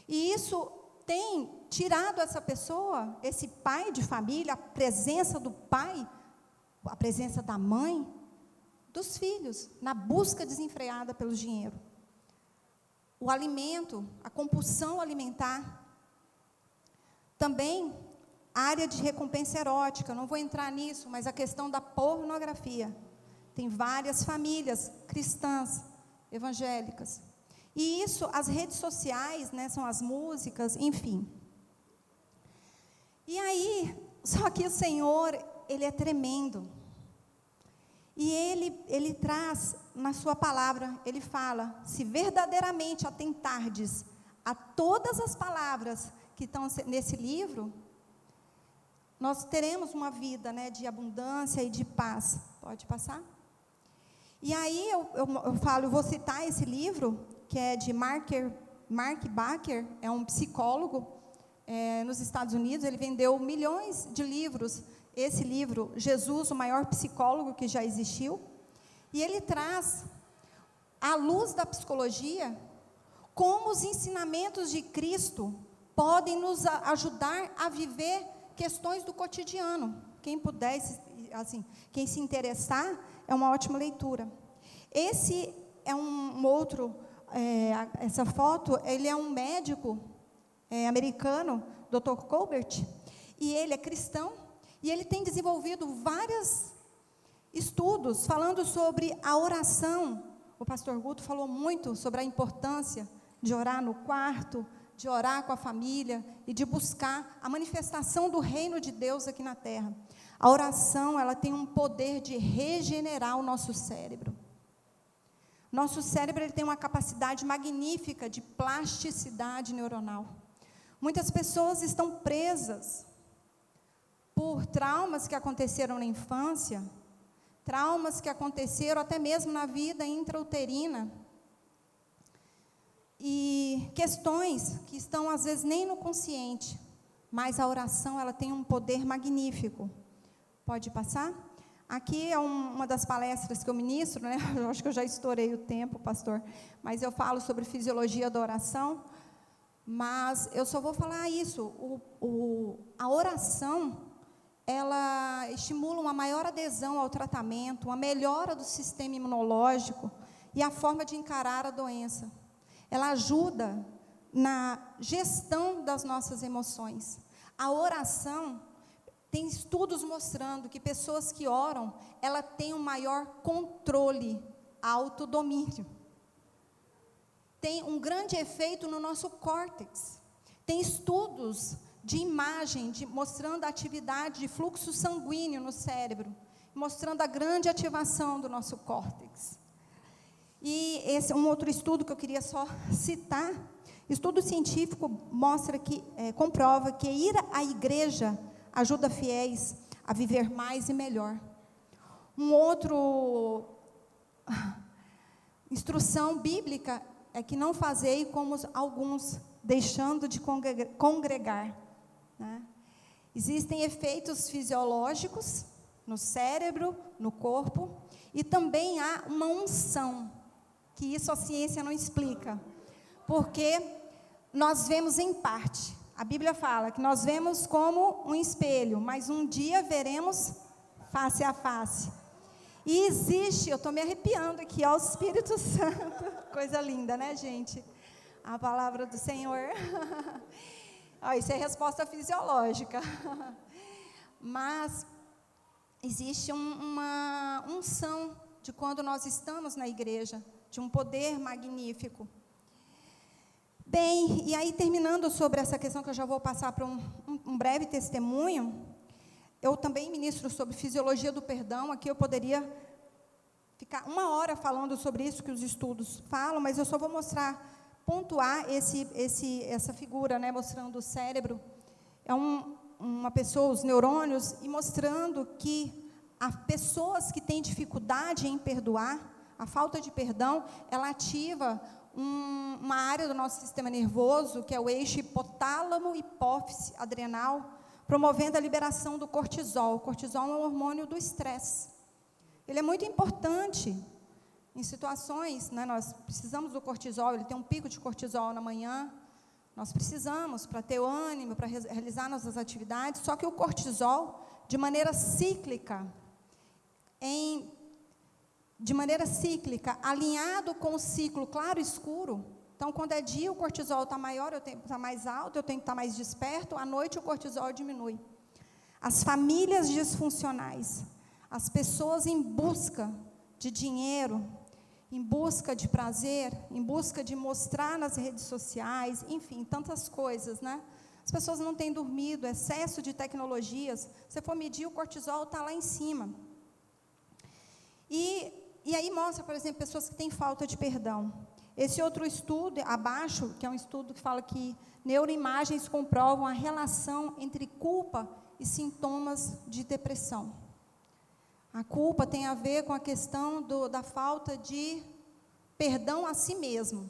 E isso tem tirado essa pessoa, esse pai de família, a presença do pai, a presença da mãe, dos filhos, na busca desenfreada pelo dinheiro. O alimento, a compulsão alimentar. Também a área de recompensa erótica, não vou entrar nisso, mas a questão da pornografia. Tem várias famílias cristãs, evangélicas. E isso, as redes sociais, né, são as músicas, enfim. E aí, só que o Senhor, Ele é tremendo. E Ele traz na sua palavra, Ele fala: se verdadeiramente atentardes a todas as palavras que estão nesse livro, nós teremos uma vida, né, de abundância e de paz. Pode passar? E aí eu falo, eu vou citar esse livro, que é de Mark Baker, é um psicólogo nos Estados Unidos. Ele vendeu milhões de livros esse livro, Jesus, o maior psicólogo que já existiu, e ele traz, à luz da psicologia, como os ensinamentos de Cristo podem nos ajudar a viver questões do cotidiano. Quem puder, assim, quem se interessar, é uma ótima leitura. Esse é um outro, essa foto, ele é um médico americano, Dr. Colbert, e ele é cristão, e ele tem desenvolvido vários estudos falando sobre a oração. O pastor Guto falou muito sobre a importância de orar no quarto, de orar com a família e de buscar a manifestação do reino de Deus aqui na terra. A oração, ela tem um poder de regenerar o nosso cérebro. Nosso cérebro, ele tem uma capacidade magnífica de plasticidade neuronal. Muitas pessoas estão presas por traumas que aconteceram na infância, traumas que aconteceram até mesmo na vida intrauterina, e questões que estão, às vezes, nem no consciente, mas a oração, ela tem um poder magnífico. Pode passar? Aqui é uma das palestras que eu ministro, né? Eu acho que eu já estourei o tempo, pastor, mas eu falo sobre fisiologia da oração, mas eu só vou falar isso, a oração, ela estimula uma maior adesão ao tratamento, uma melhora do sistema imunológico e a forma de encarar a doença. Ela ajuda na gestão das nossas emoções. A oração, tem estudos mostrando que pessoas que oram, ela tem um maior controle, autodomínio. Tem um grande efeito no nosso córtex. Tem estudos de imagem, mostrando a atividade de fluxo sanguíneo no cérebro, mostrando a grande ativação do nosso córtex. E esse é um outro estudo que eu queria só citar. Estudo científico mostra que, comprova que ir à igreja ajuda fiéis a viver mais e melhor. Um outro instrução bíblica é que não fazei como alguns, deixando de congregar, né? Existem efeitos fisiológicos no cérebro, no corpo, e também há uma unção, que isso a ciência não explica, porque nós vemos em parte. A Bíblia fala que nós vemos como um espelho, mas um dia veremos face a face. E existe, eu estou me arrepiando aqui, ó, o Espírito Santo, coisa linda, né, gente? A palavra do Senhor. Ó, isso é resposta fisiológica. Mas existe uma unção de quando nós estamos na igreja, de um poder magnífico. Bem, e aí terminando sobre essa questão, que eu já vou passar para um breve testemunho, eu também ministro sobre fisiologia do perdão. Aqui eu poderia ficar 1 hora falando sobre isso que os estudos falam, mas eu só vou pontuar essa figura, né, mostrando o cérebro. É uma pessoa, os neurônios, e mostrando que as pessoas que têm dificuldade em perdoar, a falta de perdão, ela ativa uma área do nosso sistema nervoso, que é o eixo hipotálamo, hipófise, adrenal, promovendo a liberação do cortisol. O cortisol é um hormônio do estresse. Ele é muito importante em situações, né, nós precisamos do cortisol, ele tem um pico de cortisol na manhã, nós precisamos para ter o ânimo, para realizar nossas atividades, só que o cortisol, de maneira cíclica, alinhado com o ciclo claro e escuro. Então, quando é dia, o cortisol está maior, está mais alto, eu tenho que estar mais desperto. À noite, o cortisol diminui. As famílias disfuncionais, as pessoas em busca de dinheiro, em busca de prazer, em busca de mostrar nas redes sociais, enfim, tantas coisas, né? As pessoas não têm dormido, excesso de tecnologias. Se você for medir, o cortisol está lá em cima. E aí mostra, por exemplo, pessoas que têm falta de perdão. Esse outro estudo, abaixo, que é um estudo que fala que neuroimagens comprovam a relação entre culpa e sintomas de depressão. A culpa tem a ver com a questão da falta de perdão a si mesmo.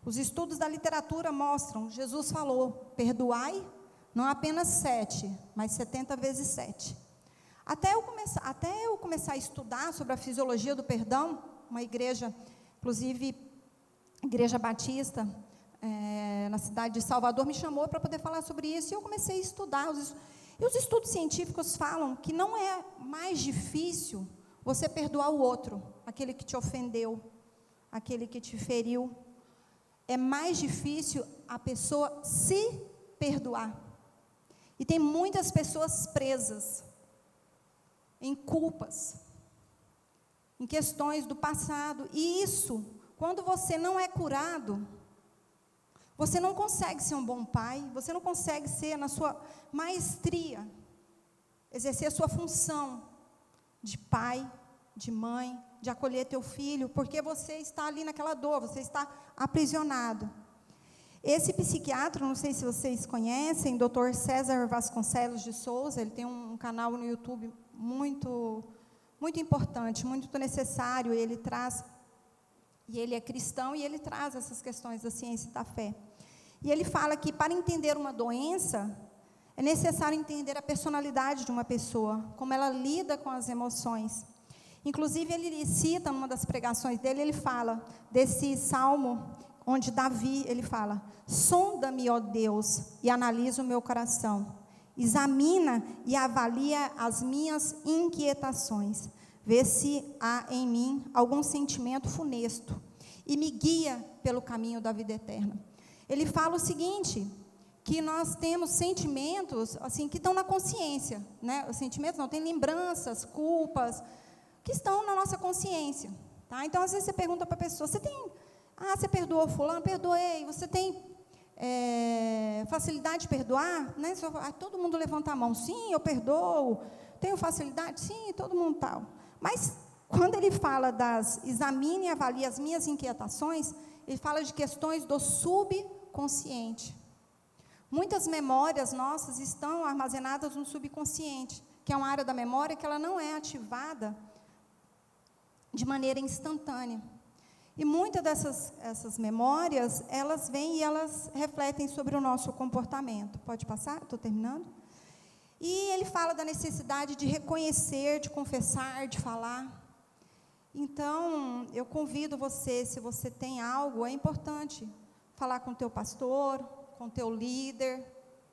Os estudos da literatura mostram, Jesus falou, perdoai não apenas 7, mas 70 vezes 7. Até eu começar a estudar sobre a fisiologia do perdão, uma igreja, inclusive, Igreja Batista, na cidade de Salvador, me chamou para poder falar sobre isso, e eu comecei a estudar. E os estudos científicos falam que não é mais difícil você perdoar o outro, aquele que te ofendeu, aquele que te feriu. É mais difícil a pessoa se perdoar. E tem muitas pessoas presas em culpas, em questões do passado. E isso, quando você não é curado, você não consegue ser um bom pai, você não consegue ser, na sua maestria, exercer a sua função de pai, de mãe, de acolher teu filho, porque você está ali naquela dor, você está aprisionado. Esse psiquiatra, não sei se vocês conhecem, Dr. César Vasconcelos de Souza, ele tem um canal no YouTube muito, muito importante, muito necessário, ele traz, e ele é cristão, e ele traz essas questões da ciência e da fé. E ele fala que para entender uma doença, é necessário entender a personalidade de uma pessoa, como ela lida com as emoções. Inclusive, ele cita, numa das pregações dele, ele fala desse salmo, onde Davi, ele fala: sonda-me, ó Deus, e analisa o meu coração. Examina e avalia as minhas inquietações. Vê se há em mim algum sentimento funesto e me guia pelo caminho da vida eterna. Ele fala o seguinte, que nós temos sentimentos assim, que estão na consciência, né? Os sentimentos não, tem lembranças, culpas, que estão na nossa consciência. Tá? Então, às vezes você pergunta para a pessoa, você perdoou fulano? Perdoei. Você tem facilidade de perdoar? Né? Todo mundo levanta a mão, sim, eu perdoo. Tenho facilidade? Sim, todo mundo tal. Mas, quando ele fala examine e avalie as minhas inquietações, ele fala de questões do subconsciente. Muitas memórias nossas estão armazenadas no subconsciente, que é uma área da memória que ela não é ativada de maneira instantânea. E muitas essas memórias, elas vêm e elas refletem sobre o nosso comportamento. Pode passar? Estou terminando. E ele fala da necessidade de reconhecer, de confessar, de falar. Então, eu convido você, se você tem algo, é importante falar com o teu pastor, com o teu líder,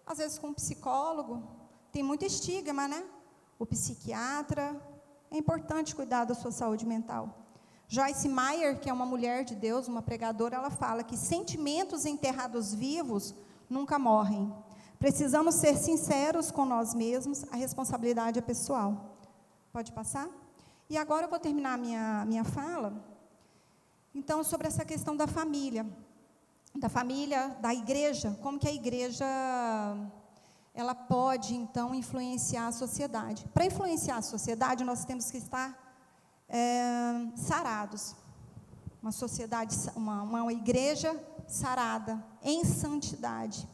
às vezes com um psicólogo. Tem muito estigma, né? O psiquiatra. É importante cuidar da sua saúde mental. Joyce Meyer, que é uma mulher de Deus, uma pregadora, ela fala que sentimentos enterrados vivos nunca morrem. Precisamos ser sinceros com nós mesmos, a responsabilidade é pessoal. Pode passar? E agora eu vou terminar a minha fala, então, sobre essa questão da família, da igreja, como que a igreja, ela pode, então, influenciar a sociedade. Para influenciar a sociedade, nós temos que estar sarados, uma sociedade, uma igreja sarada, em santidade.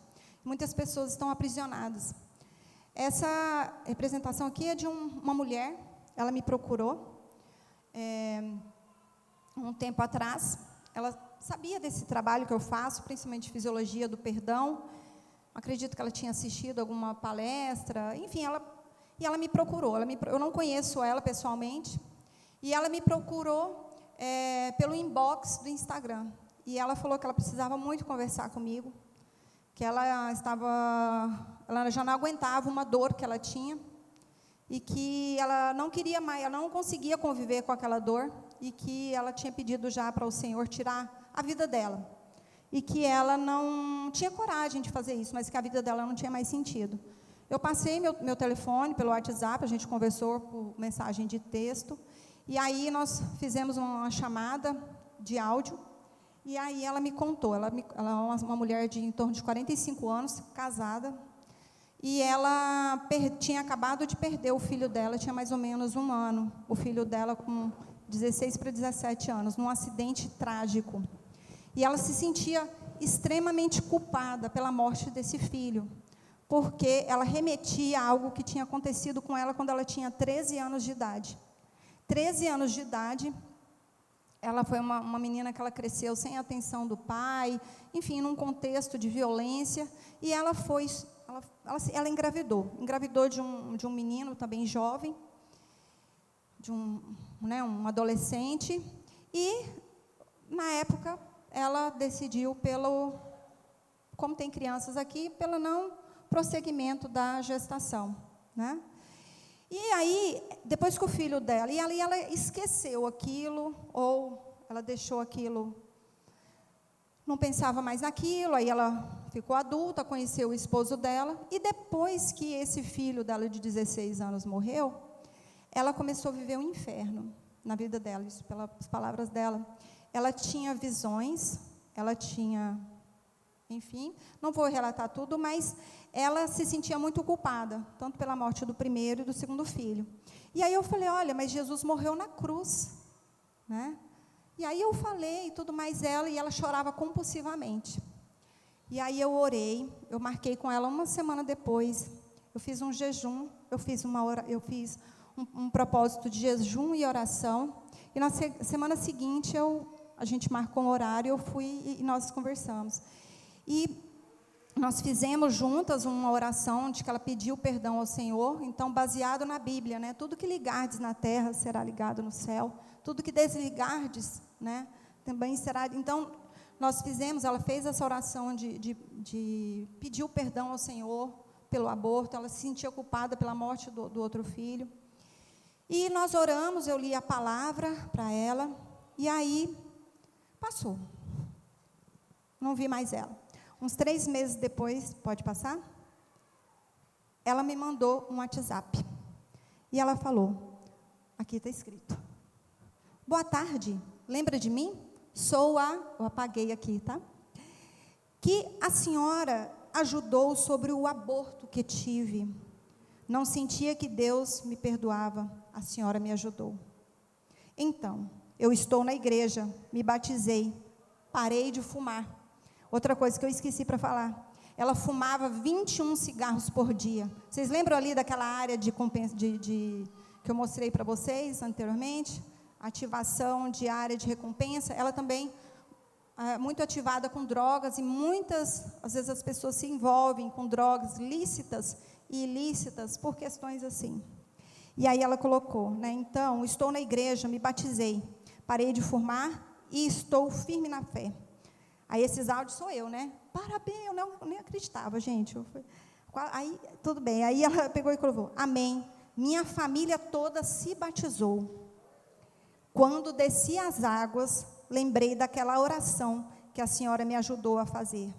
Muitas pessoas estão aprisionadas. Essa representação aqui é de uma mulher, ela me procurou, um tempo atrás, ela sabia desse trabalho que eu faço, principalmente de fisiologia do perdão, acredito que ela tinha assistido alguma palestra, enfim, ela me procurou, eu não conheço ela pessoalmente, e ela me procurou pelo inbox do Instagram. E ela falou que ela precisava muito conversar comigo, que ela já não aguentava uma dor que ela tinha, e que ela não queria mais, ela não conseguia conviver com aquela dor, e que ela tinha pedido já para o Senhor tirar a vida dela. E que ela não tinha coragem de fazer isso, mas que a vida dela não tinha mais sentido. Eu passei meu telefone pelo WhatsApp, a gente conversou por mensagem de texto, e aí nós fizemos uma chamada de áudio, e aí ela me contou, ela é uma mulher de em torno de 45 anos, casada, e ela tinha acabado de perder o filho dela, tinha mais ou menos 1 ano, o filho dela com 16 para 17 anos, num acidente trágico. E ela se sentia extremamente culpada pela morte desse filho, porque ela remetia a algo que tinha acontecido com ela quando ela tinha 13 anos de idade. 13 anos de idade, ela foi uma menina que ela cresceu sem a atenção do pai, enfim, num contexto de violência, e ela engravidou de um menino também jovem, um adolescente, e, na época, ela decidiu, como tem crianças aqui, pelo não prosseguimento da gestação, né? E aí, depois que o filho dela, e ali ela esqueceu aquilo, ou ela deixou aquilo, não pensava mais naquilo, aí ela ficou adulta, conheceu o esposo dela, e depois que esse filho dela de 16 anos morreu, ela começou a viver um inferno na vida dela, isso pelas palavras dela. Ela tinha visões, ela tinha, enfim, não vou relatar tudo, mas ela se sentia muito culpada, tanto pela morte do primeiro e do segundo filho. E aí eu falei, olha, mas Jesus morreu na cruz, né? E aí eu falei tudo mais e ela chorava compulsivamente. E aí eu orei, eu marquei com ela uma semana depois, eu fiz um jejum, eu fiz um propósito de jejum e oração, e na semana seguinte a gente marcou um horário, eu fui e nós conversamos. E nós fizemos juntas uma oração de que ela pediu perdão ao Senhor, então baseado na Bíblia, né? Tudo que ligardes na terra será ligado no céu, tudo que desligardes, né, também será. Então, ela fez essa oração de pedir o perdão ao Senhor pelo aborto, ela se sentia culpada pela morte do outro filho. E nós oramos, eu li a palavra para ela, e aí passou. Não vi mais ela. Uns 3 meses depois, pode passar? Ela me mandou um WhatsApp. E ela falou, aqui está escrito: boa tarde, lembra de mim? Eu apaguei aqui, tá? Que a senhora ajudou sobre o aborto que tive. Não sentia que Deus me perdoava, a senhora me ajudou. Então, eu estou na igreja, me batizei, parei de fumar. Outra coisa que eu esqueci para falar, ela fumava 21 cigarros por dia. Vocês lembram ali daquela área que eu mostrei para vocês anteriormente? Ativação de área de recompensa. Ela também é muito ativada com drogas, e às vezes as pessoas se envolvem com drogas lícitas e ilícitas por questões assim. E aí ela colocou, né? Então, estou na igreja, me batizei, parei de fumar e estou firme na fé. Aí esses áudios sou eu, né? Parabéns, eu nem acreditava, gente. Aí, tudo bem. Aí ela pegou e colocou, amém. Minha família toda se batizou. Quando desci as águas, lembrei daquela oração que a senhora me ajudou a fazer.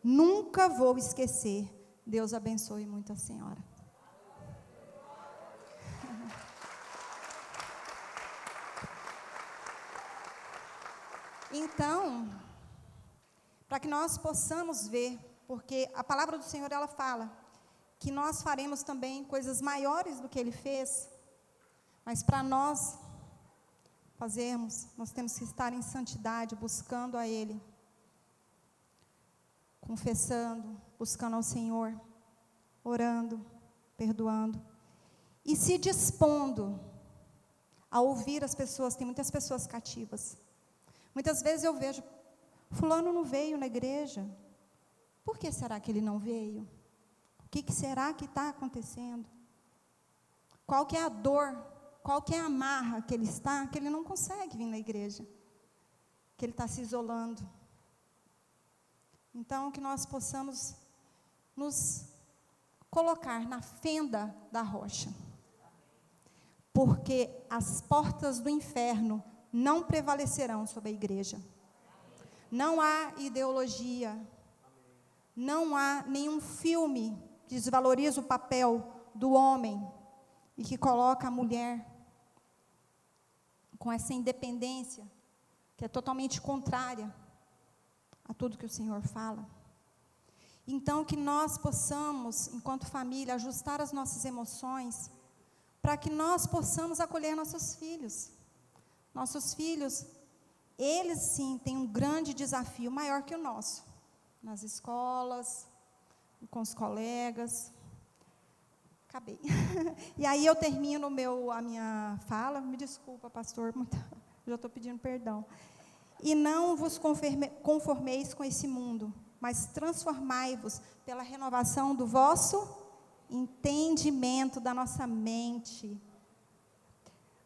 Nunca vou esquecer. Deus abençoe muito a senhora. Então, para que nós possamos ver, porque a palavra do Senhor, ela fala que nós faremos também coisas maiores do que Ele fez, mas para nós fazermos, nós temos que estar em santidade, buscando a Ele, confessando, buscando ao Senhor, orando, perdoando, e se dispondo a ouvir as pessoas. Tem muitas pessoas cativas. Muitas vezes eu vejo, fulano não veio na igreja. Por que será que ele não veio? O que será que está acontecendo? Qual que é a dor? Qual que é a amarra que ele está, que ele não consegue vir na igreja? Que ele está se isolando. Então, que nós possamos nos colocar na fenda da rocha. Porque as portas do inferno não prevalecerão sobre a igreja. Não há ideologia, não há nenhum filme que desvaloriza o papel do homem e que coloca a mulher com essa independência, que é totalmente contrária a tudo que o Senhor fala. Então, que nós possamos, enquanto família, ajustar as nossas emoções, para que nós possamos acolher nossos filhos. Nossos filhos, eles sim têm um grande desafio, maior que o nosso, nas escolas, com os colegas. Acabei. E aí eu termino a minha fala, me desculpa, pastor, já estou pedindo perdão. E não vos conformeis com esse mundo, mas transformai-vos pela renovação do vosso entendimento, da nossa mente.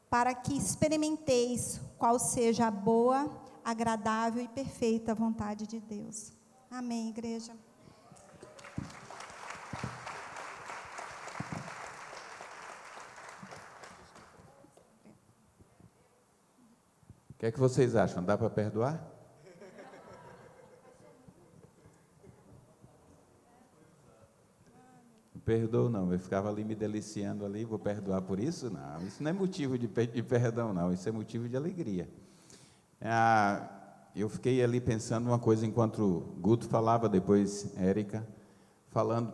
para que experimenteis qual seja a boa, agradável e perfeita vontade de Deus. Amém, igreja. O que é que vocês acham? Dá para perdoar? Não perdoo não, eu ficava ali me deliciando ali, vou perdoar por isso? Não, isso não é motivo de perdão não, isso é motivo de alegria. Eu fiquei ali pensando uma coisa enquanto o Guto falava, depois Érica,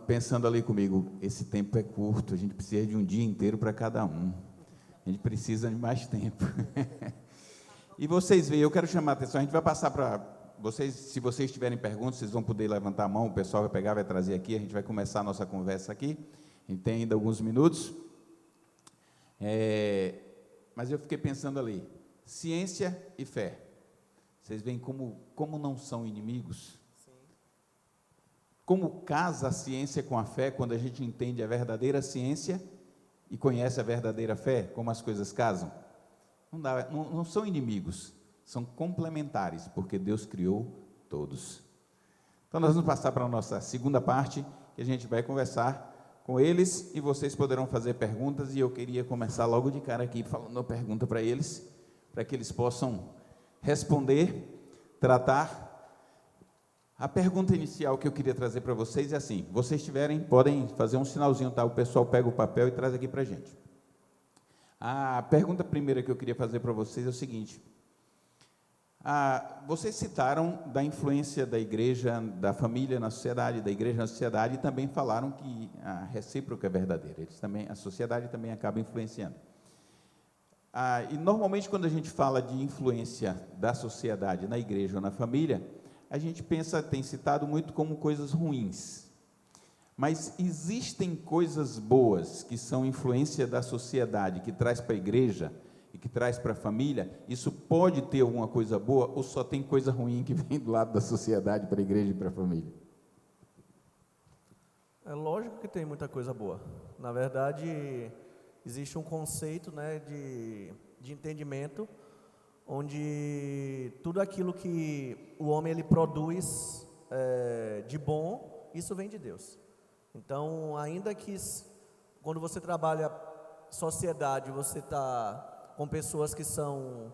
pensando ali comigo, esse tempo é curto, a gente precisa de um dia inteiro para cada um, a gente precisa de mais tempo. E vocês veem, eu quero chamar a atenção, a gente vai passar para vocês, se vocês tiverem perguntas, vocês vão poder levantar a mão, o pessoal vai pegar, vai trazer aqui, a gente vai começar a nossa conversa aqui, a gente tem ainda alguns minutos, mas eu fiquei pensando ali, ciência e fé, vocês veem como não são inimigos? Sim. Como casa a ciência com a fé, quando a gente entende a verdadeira ciência e conhece a verdadeira fé, como as coisas casam? Não são inimigos, são complementares, porque Deus criou todos. Então, nós vamos passar para a nossa segunda parte, que a gente vai conversar com eles, e vocês poderão fazer perguntas, e eu queria começar logo de cara aqui, falando uma pergunta para eles, para que eles possam responder, tratar. A pergunta inicial que eu queria trazer para vocês é assim, vocês podem fazer um sinalzinho, tá? O pessoal pega o papel e traz aqui para a gente. A pergunta primeira que eu queria fazer para vocês é o seguinte, vocês citaram da influência da igreja, da família na sociedade, da igreja na sociedade, e também falaram que a recíproca é verdadeira, a sociedade também acaba influenciando. E normalmente quando a gente fala de influência da sociedade na igreja ou na família, a gente tem citado muito como coisas ruins. Mas existem coisas boas que são influência da sociedade, que traz para a igreja e que traz para a família? Isso pode ter alguma coisa boa ou só tem coisa ruim que vem do lado da sociedade para a igreja e para a família? É lógico que tem muita coisa boa. Na verdade, existe um conceito, né, de entendimento, onde tudo aquilo que o homem ele produz de bom, isso vem de Deus. Então, ainda que quando você trabalha sociedade, você está com pessoas que são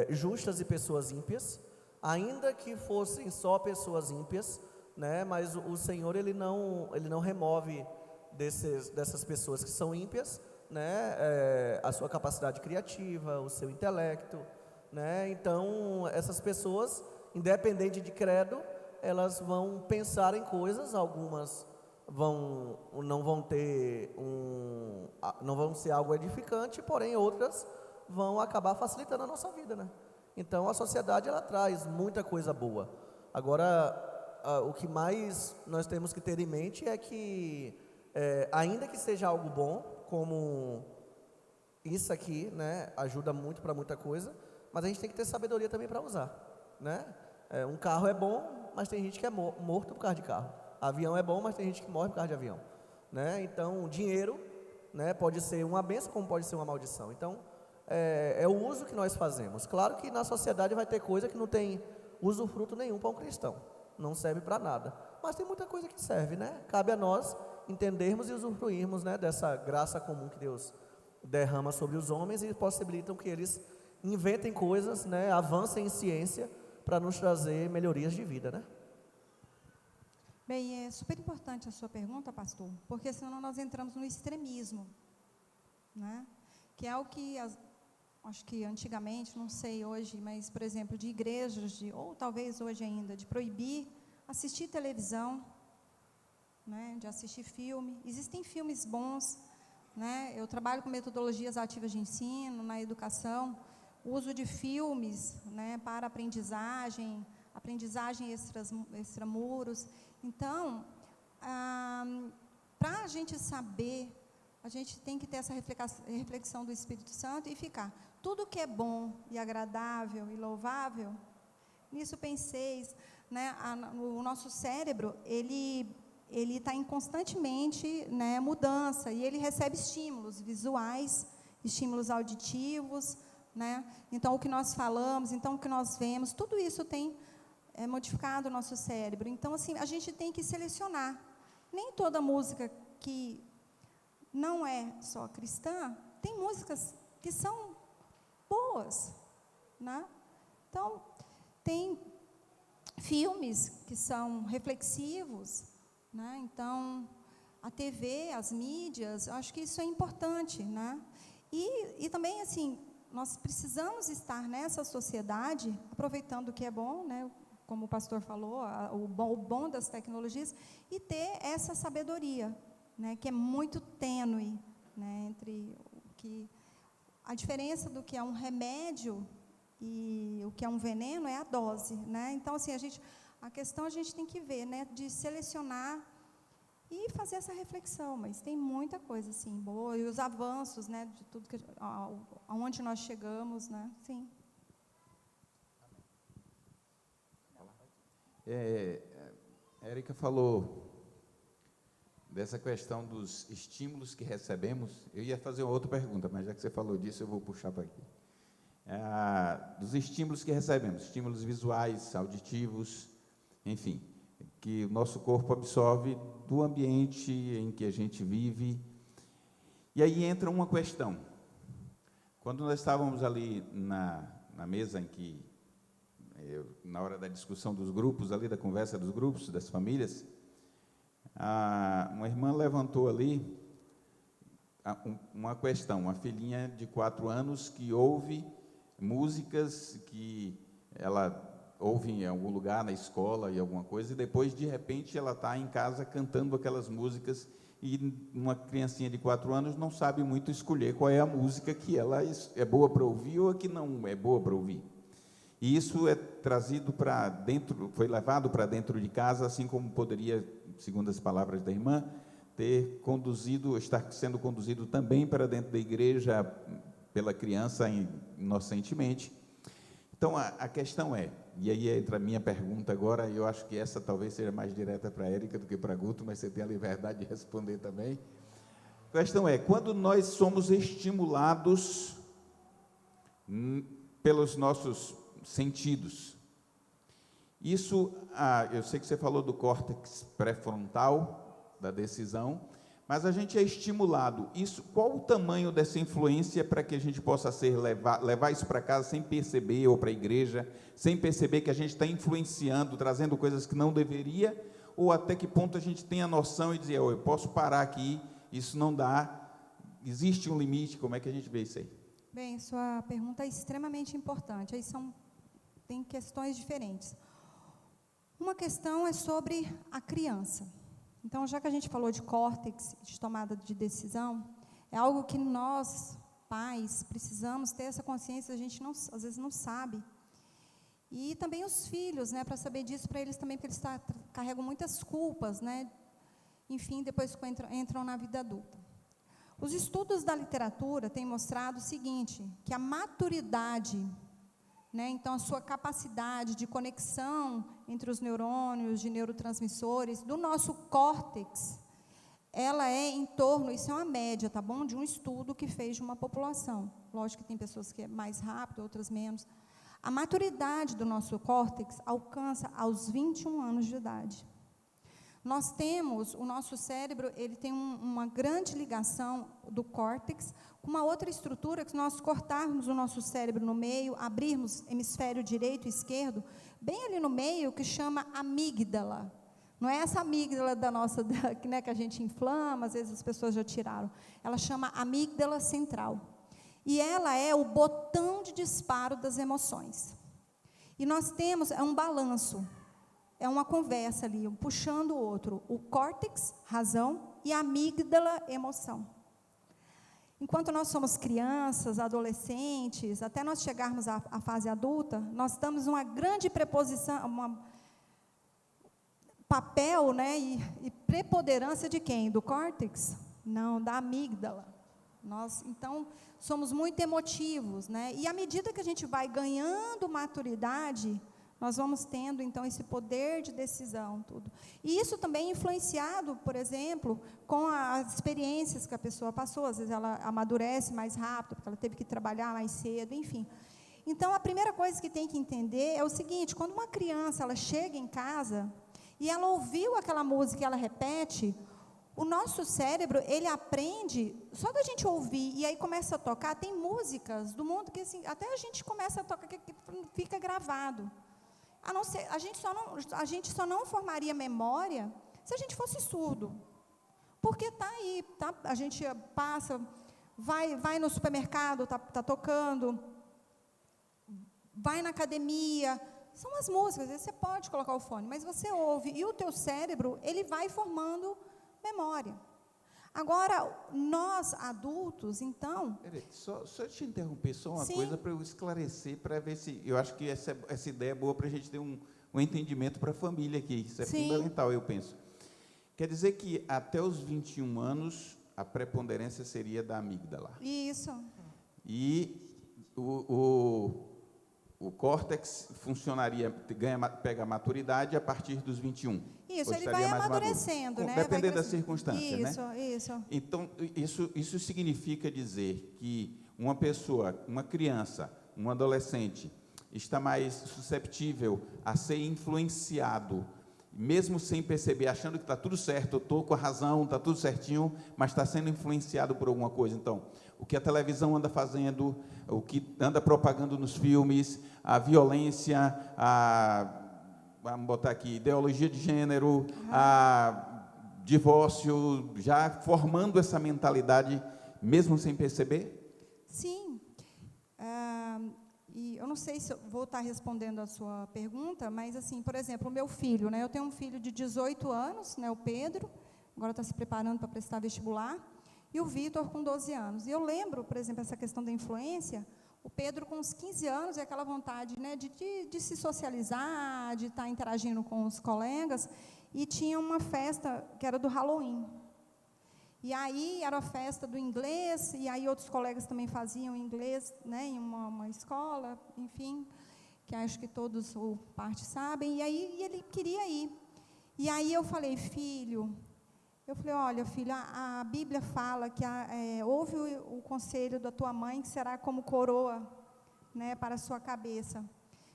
justas e pessoas ímpias, ainda que fossem só pessoas ímpias, né, mas o Senhor ele não remove dessas pessoas que são ímpias, né, a sua capacidade criativa, o seu intelecto, né? Então essas pessoas, independente de credo, elas vão pensar em coisas, algumas não vão ser algo edificante, porém outras vão acabar facilitando a nossa vida, né? Então a sociedade ela traz muita coisa boa. Agora o que mais nós temos que ter em mente é que ainda que seja algo bom, como isso aqui, né, ajuda muito para muita coisa, mas a gente tem que ter sabedoria também para usar, né? Um carro é bom, mas tem gente que é morto por causa de carro. Avião é bom, mas tem gente que morre por causa de avião, né? Então, dinheiro, né, pode ser uma bênção, como pode ser uma maldição. Então, é o uso que nós fazemos. Claro que na sociedade vai ter coisa que não tem usufruto nenhum para um cristão, não serve para nada. Mas tem muita coisa que serve, né? Cabe a nós entendermos e usufruirmos, né, dessa graça comum que Deus derrama sobre os homens e possibilitam que eles inventem coisas, né, avancem em ciência para nos trazer melhorias de vida, né? Bem, é super importante a sua pergunta, pastor, porque senão nós entramos no extremismo, né? Que é o que, acho que antigamente, não sei hoje, mas, por exemplo, de igrejas, ou talvez hoje ainda, de proibir assistir televisão, né? De assistir filme. Existem filmes bons, né? Eu trabalho com metodologias ativas de ensino, na educação, uso de filmes, né, para aprendizagem extramuros. Então, para a gente saber, a gente tem que ter essa reflexão do Espírito Santo e ficar, tudo que é bom e agradável e louvável, nisso penseis, né, o nosso cérebro, ele está em constantemente, né, mudança, e ele recebe estímulos visuais estímulos auditivos, né? Então, o que nós falamos, então, o que nós vemos, tudo isso tem modificado o nosso cérebro. Então, assim, a gente tem que selecionar. Nem toda música que não é só cristã, tem músicas que são boas, né? Então, tem filmes que são reflexivos, né? Então, a TV, as mídias, eu acho que isso é importante, né? E também, assim, nós precisamos estar nessa sociedade, aproveitando o que é bom, né? Como o pastor falou, o bom das tecnologias, e ter essa sabedoria, né? Que é muito tênue, né? Entre a diferença do que é um remédio e o que é um veneno é a dose, né? Então, assim, a questão a gente tem que ver, né? De selecionar e fazer essa reflexão, mas tem muita coisa, assim, boa, e os avanços, né? De tudo aonde nós chegamos, né? Sim. A Érica falou dessa questão dos estímulos que recebemos. Eu ia fazer uma outra pergunta, mas já que você falou disso, eu vou puxar para aqui. Dos estímulos que recebemos, estímulos visuais, auditivos, enfim, que o nosso corpo absorve do ambiente em que a gente vive. E aí entra uma questão. Quando nós estávamos ali na mesa em que, na hora da discussão dos grupos, ali da conversa dos grupos, das famílias, uma irmã levantou ali uma questão, uma filhinha de 4 anos que ouve músicas que ela ouve em algum lugar, na escola, e alguma coisa, e depois, de repente, ela está em casa cantando aquelas músicas, e uma criancinha de 4 anos não sabe muito escolher qual é a música que ela é boa para ouvir ou a que não é boa para ouvir. E isso é trazido para dentro, foi levado para dentro de casa, assim como poderia, segundo as palavras da irmã, estar sendo conduzido também para dentro da igreja pela criança inocentemente. Então, a questão e aí entra a minha pergunta agora, e eu acho que essa talvez seja mais direta para a Érica do que para a Guto, mas você tem a liberdade de responder também. A questão quando nós somos estimulados pelos nossos sentidos, isso, eu sei que você falou do córtex pré-frontal, da decisão, mas a gente é estimulado. Qual o tamanho dessa influência para que a gente possa levar isso para casa sem perceber, ou para a igreja, sem perceber que a gente está influenciando, trazendo coisas que não deveria, ou até que ponto a gente tem a noção e dizer, eu posso parar aqui, isso não dá, existe um limite, como é que a gente vê isso aí? Bem, sua pergunta é extremamente importante, aí tem questões diferentes. Uma questão é sobre a criança. Então, já que a gente falou de córtex, de tomada de decisão, é algo que nós, pais, precisamos ter essa consciência, a gente às vezes não sabe. E também os filhos, né, para saber disso, para eles também, porque eles carregam muitas culpas, né, enfim, depois que entram na vida adulta. Os estudos da literatura têm mostrado o seguinte, que a maturidade, né, então a sua capacidade de conexão entre os neurônios, de neurotransmissores, do nosso córtex, ela é em torno, isso é uma média, tá bom? De um estudo que fez de uma população. Lógico que tem pessoas que é mais rápido, outras menos. A maturidade do nosso córtex alcança aos 21 anos de idade. Nós temos, o nosso cérebro, ele tem uma grande ligação do córtex com uma outra estrutura, que se nós cortarmos o nosso cérebro no meio, abrirmos hemisfério direito e esquerdo, bem ali no meio, que chama amígdala. Não é essa amígdala da nossa, né, que a gente inflama, às vezes as pessoas já tiraram. Ela chama amígdala central. E ela é o botão de disparo das emoções. E nós temos, um balanço. É uma conversa ali, um puxando o outro. O córtex, razão, e a amígdala, emoção. Enquanto nós somos crianças, adolescentes, até nós chegarmos à fase adulta, nós damos uma grande preposição, papel, né, e preponderância de quem? Do córtex? Não, da amígdala. Nós, então, somos muito emotivos, né? E à medida que a gente vai ganhando maturidade, nós vamos tendo, então, esse poder de decisão, tudo. E isso também é influenciado, por exemplo, com as experiências que a pessoa passou. Às vezes ela amadurece mais rápido, porque ela teve que trabalhar mais cedo, enfim. Então, a primeira coisa que tem que entender é o seguinte: quando uma criança ela chega em casa e ela ouviu aquela música e ela repete, o nosso cérebro, ele aprende, só da gente ouvir e aí começa a tocar. Tem músicas do mundo que assim, até a gente começa a tocar, que fica gravado. A não ser, a gente só não formaria memória se a gente fosse surdo. Porque está aí, tá, a gente passa, vai no supermercado, tá tocando, vai na academia, são as músicas. Às vezes você pode colocar o fone, mas você ouve, e o teu cérebro, ele vai formando memória. Agora, nós adultos, então... Peraí, só te interromper, só uma Sim. coisa para eu esclarecer, para ver se... Eu acho que essa ideia é boa para a gente ter um entendimento para a família aqui. Isso é Sim. fundamental, eu penso. Quer dizer que até os 21 anos, a preponderância seria da amígdala. Isso. E o córtex funcionaria, pega maturidade a partir dos 21. Isso, Ou ele estaria vai mais maduro? amadurecendo, né? Dependendo Vai das circunstâncias, né? Isso. Então, isso significa dizer que uma pessoa, uma criança, um adolescente, está mais susceptível a ser influenciado, mesmo sem perceber, achando que está tudo certo, eu estou com a razão, está tudo certinho, mas está sendo influenciado por alguma coisa. Então, o que a televisão anda fazendo, o que anda propagando nos filmes, a violência, vamos botar aqui, ideologia de gênero, a divórcio, já formando essa mentalidade, mesmo sem perceber? Sim. E eu não sei se eu vou estar respondendo a sua pergunta, mas, assim, por exemplo, o meu filho, né? Eu tenho um filho de 18 anos, né, o Pedro, agora está se preparando para prestar vestibular, e o Vitor com 12 anos. E eu lembro, por exemplo, essa questão da influência, o Pedro com uns 15 anos, é aquela vontade, né, de se socializar, de estar interagindo com os colegas, e tinha uma festa que era do Halloween. E aí era a festa do inglês, e aí outros colegas também faziam inglês, né, em uma escola, enfim, que acho que todos ou parte sabem, e aí ele queria ir. E aí eu falei, olha, filho, a Bíblia fala que ouve o conselho da tua mãe, que será como coroa, né, para a sua cabeça.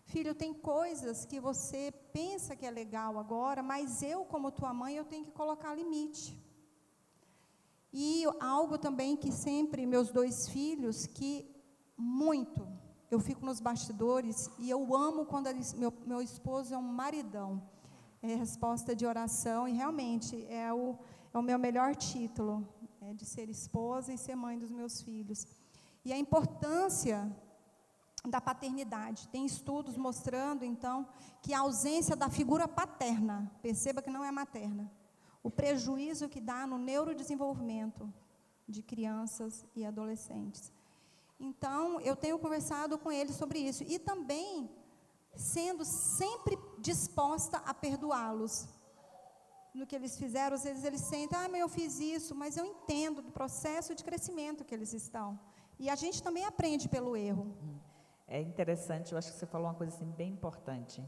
Filho, tem coisas que você pensa que é legal agora, mas eu, como tua mãe, eu tenho que colocar limite. E algo também que sempre, meus 2 filhos, que muito, eu fico nos bastidores, e eu amo quando meu esposo é um maridão, é resposta de oração, e realmente é o meu melhor título, de ser esposa e ser mãe dos meus filhos. E a importância da paternidade. Tem estudos mostrando, então, que a ausência da figura paterna, perceba que não é materna, o prejuízo que dá no neurodesenvolvimento de crianças e adolescentes. Então, eu tenho conversado com eles sobre isso, e também sendo sempre disposta a perdoá-los. No que eles fizeram, às vezes eles sentem, mas eu fiz isso, mas eu entendo do processo de crescimento que eles estão. E a gente também aprende pelo erro. É interessante, eu acho que você falou uma coisa assim, bem importante,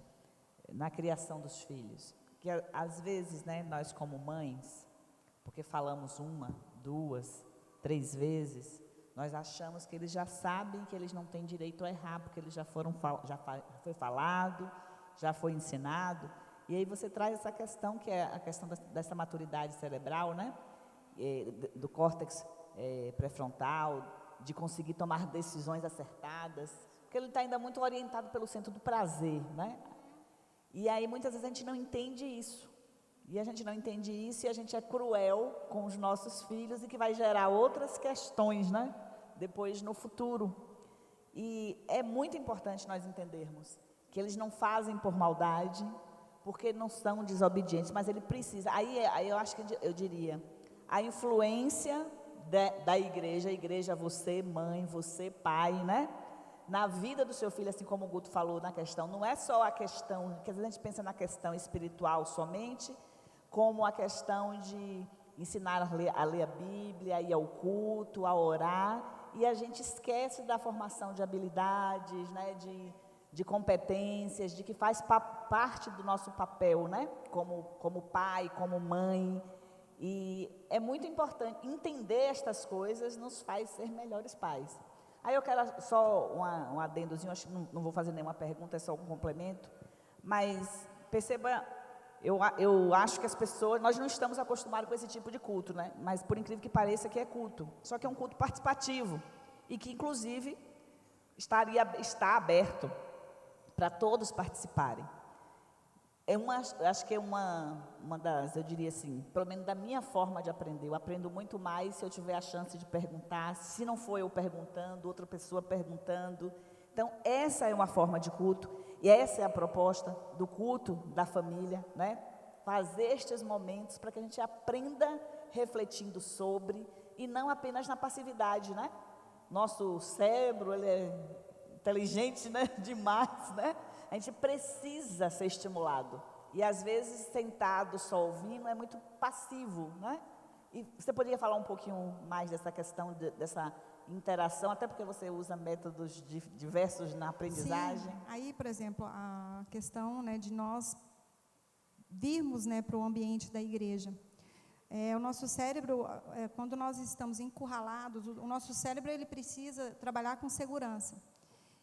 na criação dos filhos. Que às vezes, né, nós como mães, porque falamos 1, 2, 3 vezes, nós achamos que eles já sabem que eles não têm direito a errar, porque eles já foi falado, já foi ensinado. E aí você traz essa questão, que é a questão dessa maturidade cerebral, né, do córtex pré-frontal, de conseguir tomar decisões acertadas, porque ele está ainda muito orientado pelo centro do prazer, né? E aí, muitas vezes, a gente não entende isso. E a gente não entende isso e a gente é cruel com os nossos filhos e que vai gerar outras questões, né? Depois, no futuro. E é muito importante nós entendermos que eles não fazem por maldade, porque não são desobedientes, mas ele precisa. Aí eu acho que eu diria, a influência da igreja, a igreja, você mãe, você pai, né? Na vida do seu filho, assim como o Guto falou na questão, não é só a questão, que às vezes a gente pensa na questão espiritual somente, como a questão de ensinar a ler a Bíblia, a ir ao culto, a orar, e a gente esquece da formação de habilidades, né, de de competências, de que faz parte do nosso papel, né? Como pai, como mãe. E é muito importante entender estas coisas, nos faz ser melhores pais. Aí eu quero só um adendozinho, acho que não vou fazer nenhuma pergunta, é só um complemento, mas perceba, eu acho que as pessoas, nós não estamos acostumados com esse tipo de culto, né? Mas por incrível que pareça que é culto, só que é um culto participativo, e que inclusive está aberto para todos participarem. Acho que é uma das, eu diria assim, pelo menos da minha forma de aprender, eu aprendo muito mais se eu tiver a chance de perguntar, se não for eu perguntando, outra pessoa perguntando. Então, essa é uma forma de culto, e essa é a proposta do culto da família, né? Fazer estes momentos para que a gente aprenda refletindo sobre, e não apenas na passividade, né? Nosso cérebro, ele é inteligente, né? Demais, né? A gente precisa ser estimulado. E às vezes, sentado só ouvindo, é muito passivo, né? E você poderia falar um pouquinho mais dessa questão, dessa interação, até porque você usa métodos diversos na aprendizagem. Sim. Aí, por exemplo, a questão, né, de nós virmos, né, para o ambiente da igreja. O nosso cérebro, quando nós estamos encurralados, o nosso cérebro ele precisa trabalhar com segurança.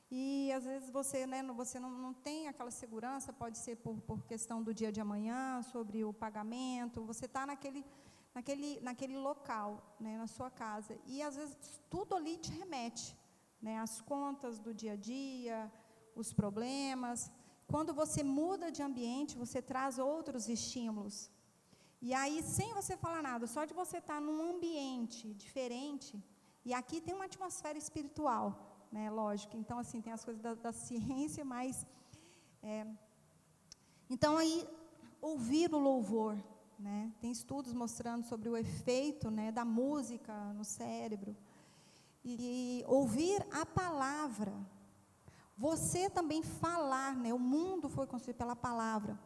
E às vezes você, né, você não tem aquela segurança, pode ser por questão do dia de amanhã, sobre o pagamento, você está naquele local, né, na sua casa, e às vezes tudo ali te remete, né, as contas do dia a dia, os problemas. Quando você muda de ambiente, você traz outros estímulos, e aí sem você falar nada, só de você estar num ambiente diferente, e aqui tem uma atmosfera espiritual, né, lógico, então assim, tem as coisas da ciência, mas então aí, ouvir o louvor, né, tem estudos mostrando sobre o efeito, né, da música no cérebro, e ouvir a palavra, você também falar, né, o mundo foi construído pela palavra.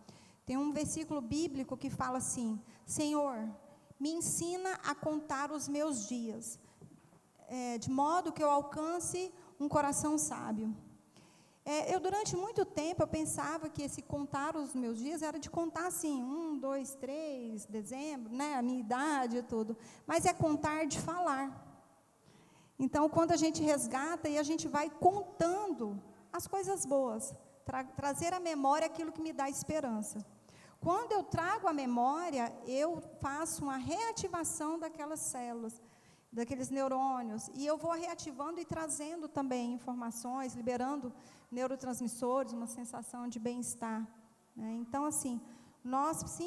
Tem um versículo bíblico que fala assim: Senhor, me ensina a contar os meus dias, de modo que eu alcance um coração sábio. Eu durante muito tempo eu pensava que esse contar os meus dias era de contar assim, 1, 2, 3, dezembro, né, a minha idade e tudo, mas é contar de falar. Então, quando a gente resgata e a gente vai contando as coisas boas, trazer à memória aquilo que me dá esperança. Quando eu trago à memória, eu faço uma reativação daquelas células, daqueles neurônios, e eu vou reativando e trazendo também informações, liberando neurotransmissores, uma sensação de bem-estar, né? Então, assim,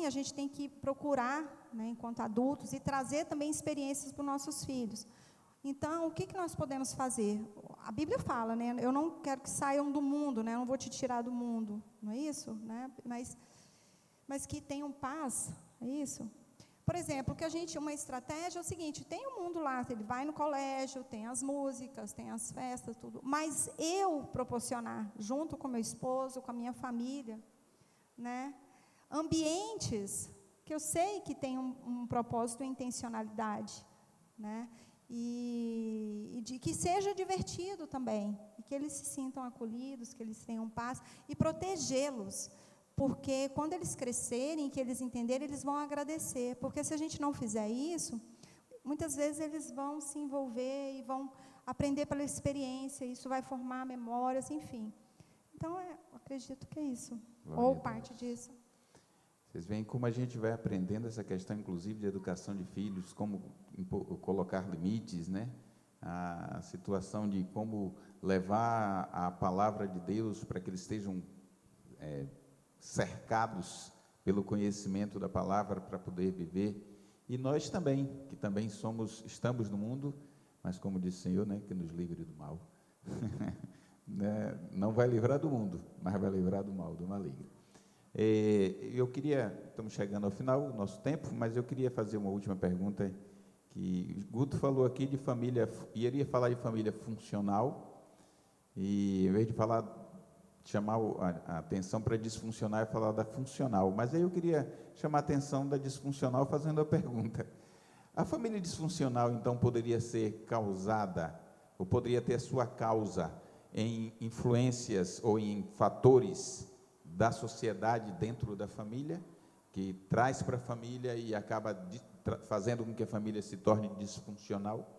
a gente tem que procurar, né, enquanto adultos, e trazer também experiências para os nossos filhos. Então, o que nós podemos fazer? A Bíblia fala, né, eu não quero que saiam do mundo, né, eu não vou te tirar do mundo, não é isso? Né? Mas que tenham paz, é isso? Por exemplo, uma estratégia é o seguinte: tem o mundo lá, ele vai no colégio, tem as músicas, tem as festas, tudo, mas eu proporcionar, junto com meu esposo, com a minha família, né, ambientes que eu sei que tem um propósito e intencionalidade, né, e de que seja divertido também, e que eles se sintam acolhidos, que eles tenham paz, e protegê-los. Porque quando eles crescerem, que eles entenderem, eles vão agradecer. Porque se a gente não fizer isso, muitas vezes eles vão se envolver e vão aprender pela experiência, isso vai formar memórias, enfim. Então, eu acredito que é isso. Glória ou a Deus. parte disso. Vocês veem como a gente vai aprendendo essa questão, inclusive, de educação de filhos, como colocar limites, né? A situação de como levar a palavra de Deus para que eles estejam cercados pelo conhecimento da palavra para poder viver. E nós também, que também estamos no mundo, mas como disse o Senhor, né, que nos livre do mal. Né? Não vai livrar do mundo, mas vai livrar do mal, do maligno. Estamos chegando ao final do nosso tempo, mas eu queria fazer uma última pergunta, que Guto falou aqui de família, iria falar de família funcional, e em vez de chamar a atenção para disfuncional e falar da funcional, mas aí eu queria chamar a atenção da disfuncional fazendo a pergunta: a família disfuncional então poderia ser causada, ou poderia ter sua causa em influências ou em fatores da sociedade dentro da família, que traz para a família e acaba fazendo com que a família se torne disfuncional?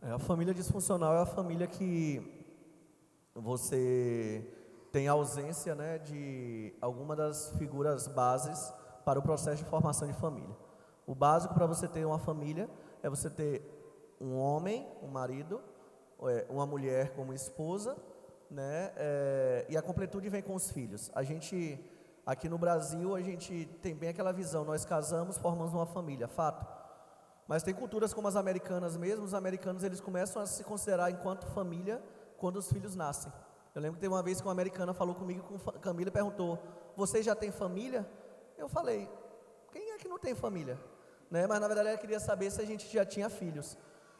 A família disfuncional é a família que você tem ausência, né, de alguma das figuras bases para o processo de formação de família. O básico para você ter uma família é você ter um homem, um marido, uma mulher como esposa, né, e a completude vem com os filhos. A gente, aqui no Brasil, a gente tem bem aquela visão, nós casamos, formamos uma família, fato. Mas tem culturas como as americanas mesmo, os americanos eles começam a se considerar enquanto família quando os filhos nascem. Eu lembro que teve uma vez que uma americana falou comigo, com Camila, e perguntou, você já tem família? Eu falei, quem é que não tem família? Né? Mas na verdade ela queria saber se a gente já tinha filhos.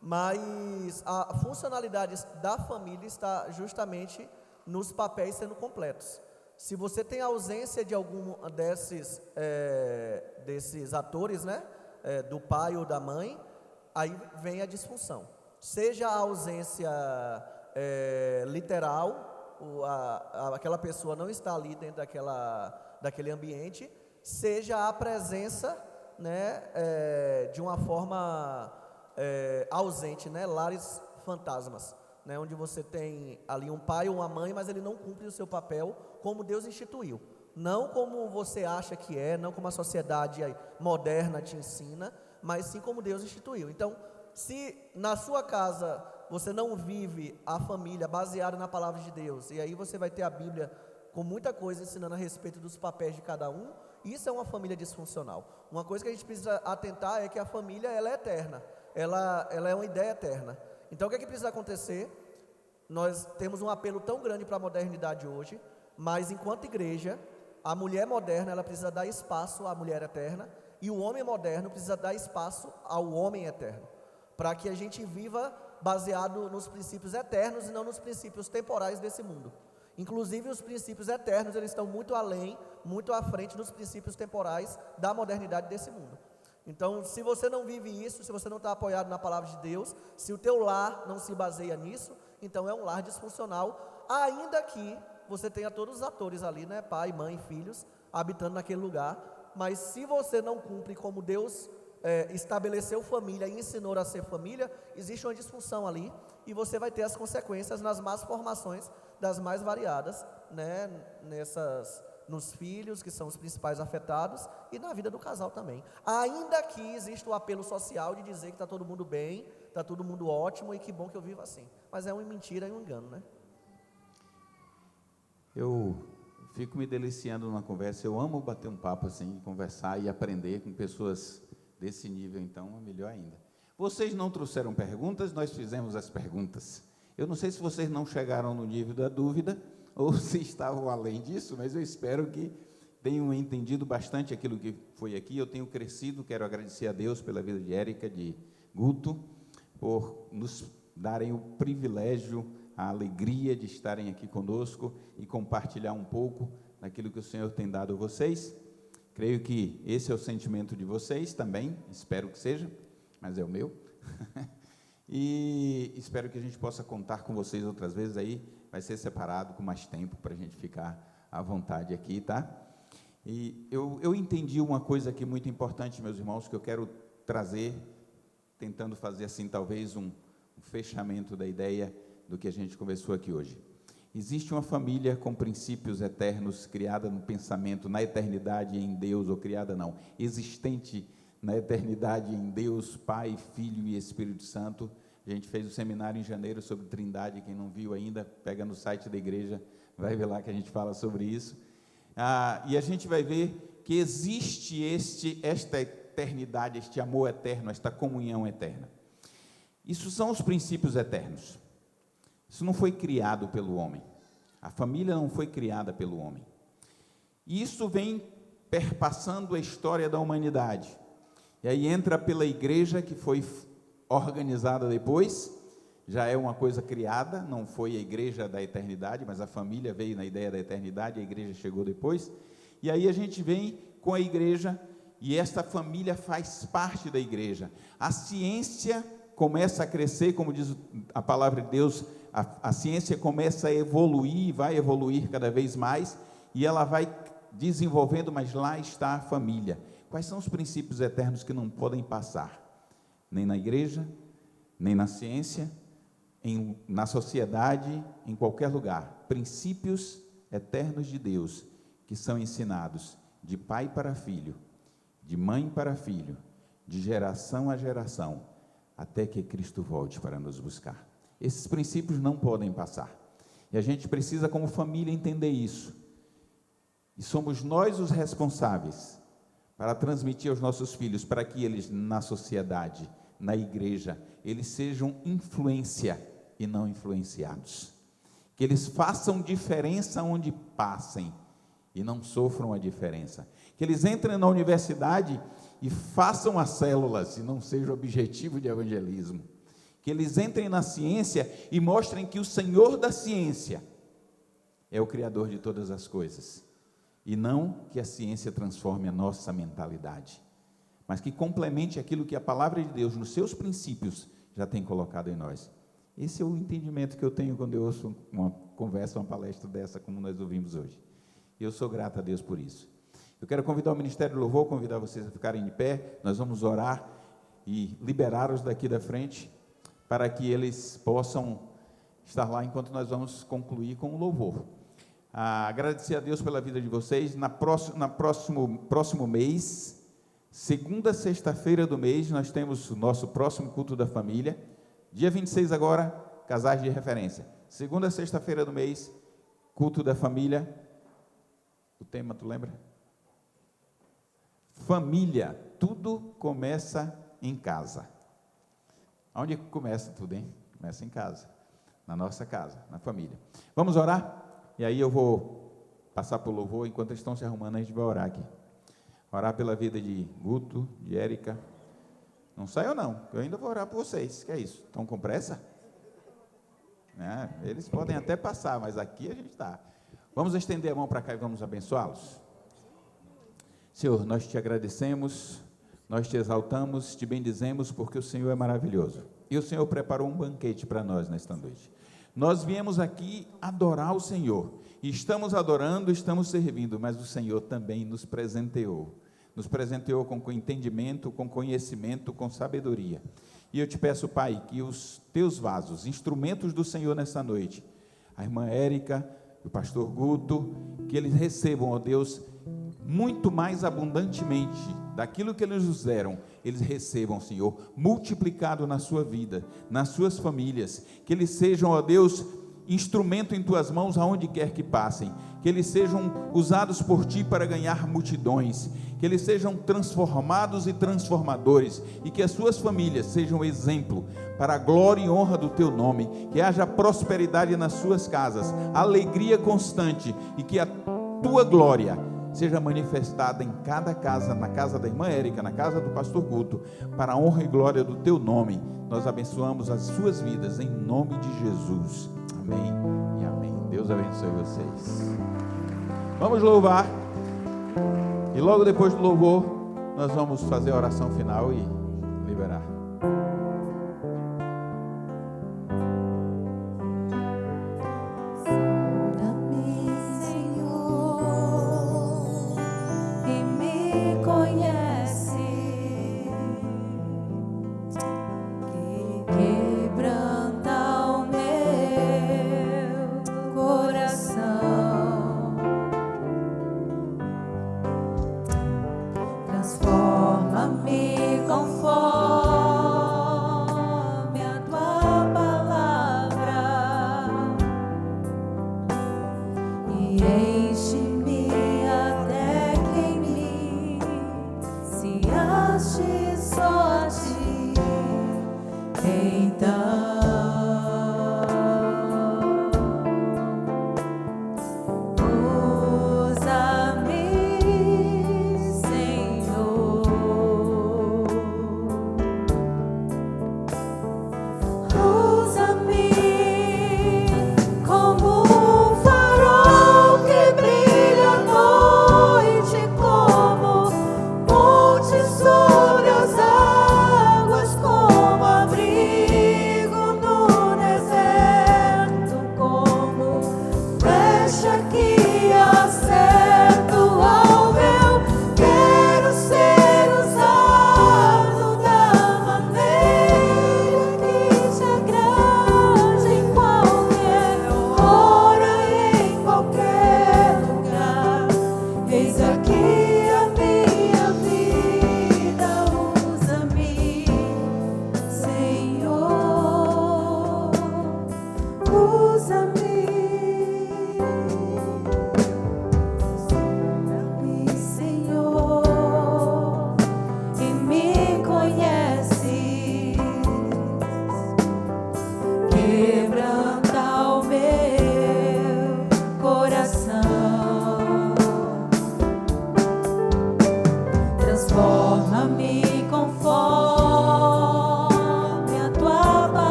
Mas a funcionalidade da família está justamente nos papéis sendo completos. Se você tem ausência de algum desses atores, né, do pai ou da mãe, aí vem a disfunção. Seja a ausência literal, aquela pessoa não está ali dentro daquele ambiente, seja a presença, né, de uma forma ausente, né, lares fantasmas, né, onde você tem ali um pai ou uma mãe, mas ele não cumpre o seu papel como Deus instituiu, não como você acha que não como a sociedade moderna te ensina, mas sim como Deus instituiu. Então, se na sua casa você não vive a família baseada na palavra de Deus, e aí você vai ter a Bíblia com muita coisa ensinando a respeito dos papéis de cada um, isso é uma família disfuncional. Uma coisa que a gente precisa atentar é que a família ela é eterna, ela é uma ideia eterna. Então o que é que precisa acontecer? Nós temos um apelo tão grande para a modernidade hoje, mas enquanto igreja, a mulher moderna ela precisa dar espaço à mulher eterna, e o homem moderno precisa dar espaço ao homem eterno, para que a gente viva baseado nos princípios eternos e não nos princípios temporais desse mundo. Inclusive os princípios eternos, eles estão muito além, muito à frente dos princípios temporais da modernidade desse mundo. Então, se você não vive isso, se você não está apoiado na palavra de Deus, se o teu lar não se baseia nisso, então é um lar disfuncional, ainda que você tenha todos os atores ali, né, pai, mãe, filhos, habitando naquele lugar, mas se você não cumpre como Deus estabeleceu família e ensinou a ser família, existe uma disfunção ali, e você vai ter as consequências nas más formações das mais variadas, né, nos filhos, que são os principais afetados, e na vida do casal também. Ainda que exista o apelo social de dizer que está todo mundo bem, está todo mundo ótimo, e que bom que eu vivo assim. Mas é uma mentira e um engano, né? Eu fico me deliciando numa conversa, eu amo bater um papo assim, conversar e aprender com pessoas desse nível, então é melhor ainda. Vocês não trouxeram perguntas, nós fizemos as perguntas. Eu não sei se vocês não chegaram no nível da dúvida, ou se estavam além disso, mas eu espero que tenham entendido bastante aquilo que foi aqui. Eu tenho crescido, quero agradecer a Deus pela vida de Érica, de Guto, por nos darem o privilégio, a alegria de estarem aqui conosco e compartilhar um pouco daquilo que o Senhor tem dado a vocês. Creio que esse é o sentimento de vocês também, espero que seja, mas é o meu. E espero que a gente possa contar com vocês outras vezes aí, vai ser separado com mais tempo para a gente ficar à vontade aqui, tá? E eu entendi uma coisa aqui muito importante, meus irmãos, que eu quero trazer, tentando fazer assim, talvez um fechamento da ideia do que a gente conversou aqui hoje. Existe uma família com princípios eternos, criada no pensamento, na eternidade em Deus, ou criada não, existente na eternidade em Deus, Pai, Filho e Espírito Santo. A gente fez o seminário em janeiro sobre Trindade, quem não viu ainda, pega no site da igreja, vai ver lá que a gente fala sobre isso. E a gente vai ver que existe esta eternidade, este amor eterno, esta comunhão eterna. Isso são os princípios eternos. Isso não foi criado pelo homem. A família não foi criada pelo homem. Isso vem perpassando a história da humanidade. E aí entra pela igreja, que foi organizada depois, já é uma coisa criada, não foi a igreja da eternidade, mas a família veio na ideia da eternidade, a igreja chegou depois. E aí a gente vem com a igreja, e esta família faz parte da igreja. A ciência começa a crescer, como diz a palavra de Deus, A ciência começa a evoluir, vai evoluir cada vez mais, e ela vai desenvolvendo, mas lá está a família. Quais são os princípios eternos que não podem passar? Nem na igreja, nem na ciência, na sociedade, em qualquer lugar. Princípios eternos de Deus, que são ensinados de pai para filho, de mãe para filho, de geração a geração, até que Cristo volte para nos buscar. Esses princípios não podem passar. E a gente precisa, como família, entender isso. E somos nós os responsáveis para transmitir aos nossos filhos, para que eles, na sociedade, na igreja, eles sejam influência e não influenciados. Que eles façam diferença onde passem e não sofram a diferença. Que eles entrem na universidade e façam as células e não seja objetivo de evangelismo. Que eles entrem na ciência e mostrem que o Senhor da ciência é o Criador de todas as coisas. E não que a ciência transforme a nossa mentalidade, mas que complemente aquilo que a palavra de Deus, nos seus princípios, já tem colocado em nós. Esse é o entendimento que eu tenho quando eu ouço uma conversa, uma palestra dessa, como nós ouvimos hoje. E eu sou grato a Deus por isso. Eu quero convidar o Ministério do Louvor, convidar vocês a ficarem de pé. Nós vamos orar e liberá-los daqui da frente, para que eles possam estar lá enquanto nós vamos concluir com o louvor. Agradecer a Deus pela vida de vocês. Próximo mês, segunda sexta-feira do mês, nós temos o nosso próximo culto da família. Dia 26 agora, casais de referência. Segunda sexta-feira do mês, culto da família. O tema, tu lembra? Família. Tudo começa em casa. Onde começa tudo, hein? Começa em casa, na nossa casa, na família. Vamos orar? E aí eu vou passar para o louvor, enquanto eles estão se arrumando, a gente vai orar aqui. Orar pela vida de Guto, de Érica. Não saiam não, eu ainda vou orar por vocês. Que é isso? Estão com pressa? Eles podem até passar, mas aqui a gente está. Vamos estender a mão para cá e vamos abençoá-los? Senhor, nós te agradecemos, nós te exaltamos, te bendizemos, porque o Senhor é maravilhoso. E o Senhor preparou um banquete para nós nesta noite. Nós viemos aqui adorar o Senhor, e estamos adorando, estamos servindo, mas o Senhor também nos presenteou com entendimento, com conhecimento, com sabedoria. E eu te peço, Pai, que os teus vasos, instrumentos do Senhor nessa noite, a irmã Érica, o pastor Guto, que eles recebam, ó Deus, muito mais abundantemente daquilo que eles nos deram, eles recebam, Senhor, multiplicado na sua vida, nas suas famílias, que eles sejam, ó Deus, instrumento em tuas mãos aonde quer que passem, que eles sejam usados por ti para ganhar multidões, que eles sejam transformados e transformadores, e que as suas famílias sejam exemplo para a glória e honra do teu nome, que haja prosperidade nas suas casas, alegria constante, e que a tua glória seja manifestada em cada casa, na casa da irmã Érica, na casa do pastor Guto, para a honra e glória do teu nome. Nós abençoamos as suas vidas em nome de Jesus. Amém e amém. Deus abençoe vocês. Vamos louvar. E logo depois do louvor, nós vamos fazer a oração final e liberar. Transforma-me conforme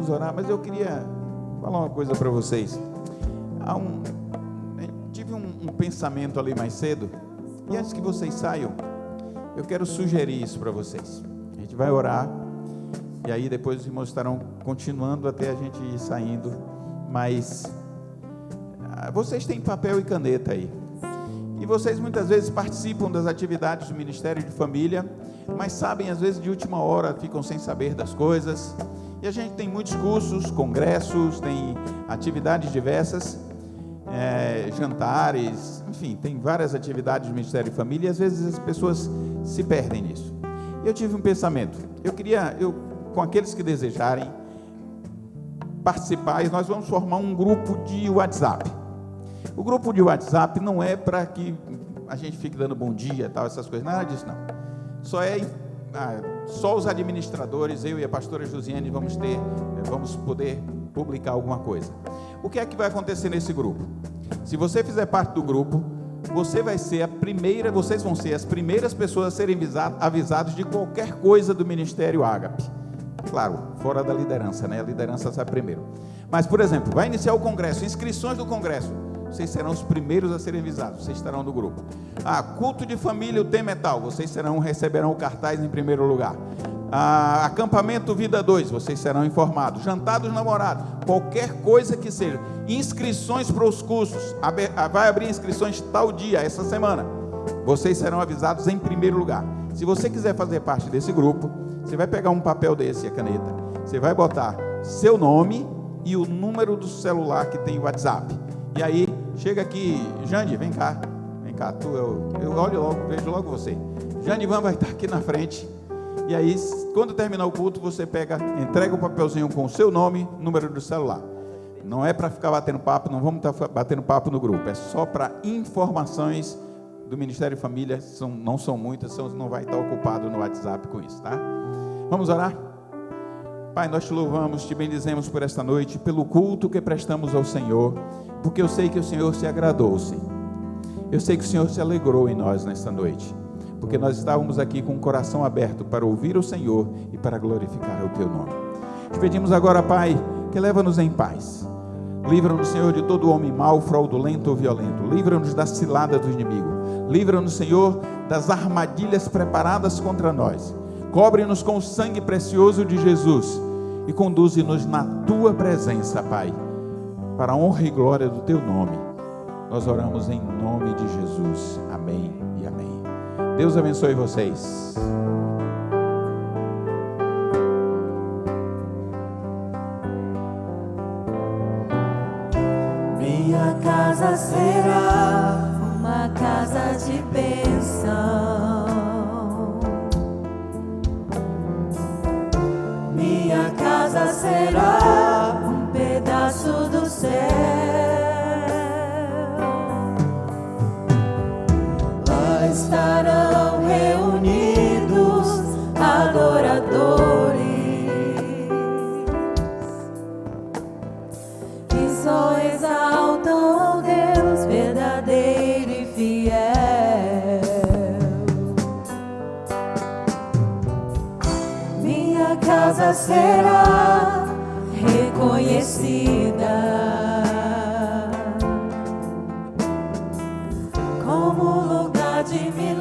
vamos orar, mas eu queria falar uma coisa para vocês. Tive um pensamento ali mais cedo, e antes que vocês saiam, eu quero sugerir isso para vocês. A gente vai orar, e aí depois os irmãos estarão continuando até a gente ir saindo, mas vocês têm papel e caneta aí, e vocês muitas vezes participam das atividades do Ministério de Família, mas sabem, às vezes de última hora, ficam sem saber das coisas, e a gente tem muitos cursos, congressos, tem atividades diversas, jantares, enfim, tem várias atividades do Ministério de Família, e às vezes as pessoas se perdem nisso. Eu tive um pensamento, com aqueles que desejarem participar, nós vamos formar um grupo de WhatsApp. O grupo de WhatsApp não é para que a gente fique dando bom dia, tal, essas coisas, nada disso não. Só os administradores, eu e a pastora Josiane vamos poder publicar alguma coisa. O que é que vai acontecer nesse grupo? Se você fizer parte do grupo, vocês vão ser as primeiras pessoas a serem avisados de qualquer coisa do Ministério Ágape. Claro, fora da liderança, né? A liderança sabe primeiro. Mas, por exemplo, vai iniciar o congresso, inscrições do congresso. Vocês serão os primeiros a serem avisados, vocês estarão no grupo. Culto de família, o tema é tal, vocês receberão o cartaz em primeiro lugar. Acampamento Vida 2, vocês serão informados. Jantar dos namorados, qualquer coisa que seja. Inscrições para os cursos, vai abrir inscrições tal dia, essa semana. Vocês serão avisados em primeiro lugar. Se você quiser fazer parte desse grupo, você vai pegar um papel desse, a caneta, você vai botar seu nome e o número do celular que tem o WhatsApp. E aí, chega aqui, Jane, vem cá, eu olho logo, vejo logo você. Janivan vai estar aqui na frente, e aí, quando terminar o culto, você entrega o papelzinho com o seu nome, número do celular. Não é para ficar batendo papo, não vamos estar batendo papo no grupo, é só para informações do Ministério de Família, não são muitas, não vai estar ocupado no WhatsApp com isso, tá? Vamos orar? Pai, nós te louvamos, te bendizemos por esta noite, pelo culto que prestamos ao Senhor, porque eu sei que o Senhor se agradou, sim. Eu sei que o Senhor se alegrou em nós nesta noite, porque nós estávamos aqui com o coração aberto para ouvir o Senhor e para glorificar o teu nome. Te pedimos agora, Pai, que leva-nos em paz. Livra-nos, Senhor, de todo homem mau, fraudulento ou violento. Livra-nos da cilada do inimigo. Livra-nos, Senhor, das armadilhas preparadas contra nós. Cobre-nos com o sangue precioso de Jesus e conduze-nos na tua presença, Pai, para a honra e glória do teu nome. Nós oramos em nome de Jesus. Amém e amém. Deus abençoe vocês. Minha casa será uma casa de bênção. Minha casa será um pedaço do céu. Lá estarão reunidos adoradores que só exaltam o Deus verdadeiro e fiel. Minha casa será reconhecida como lugar de milagres.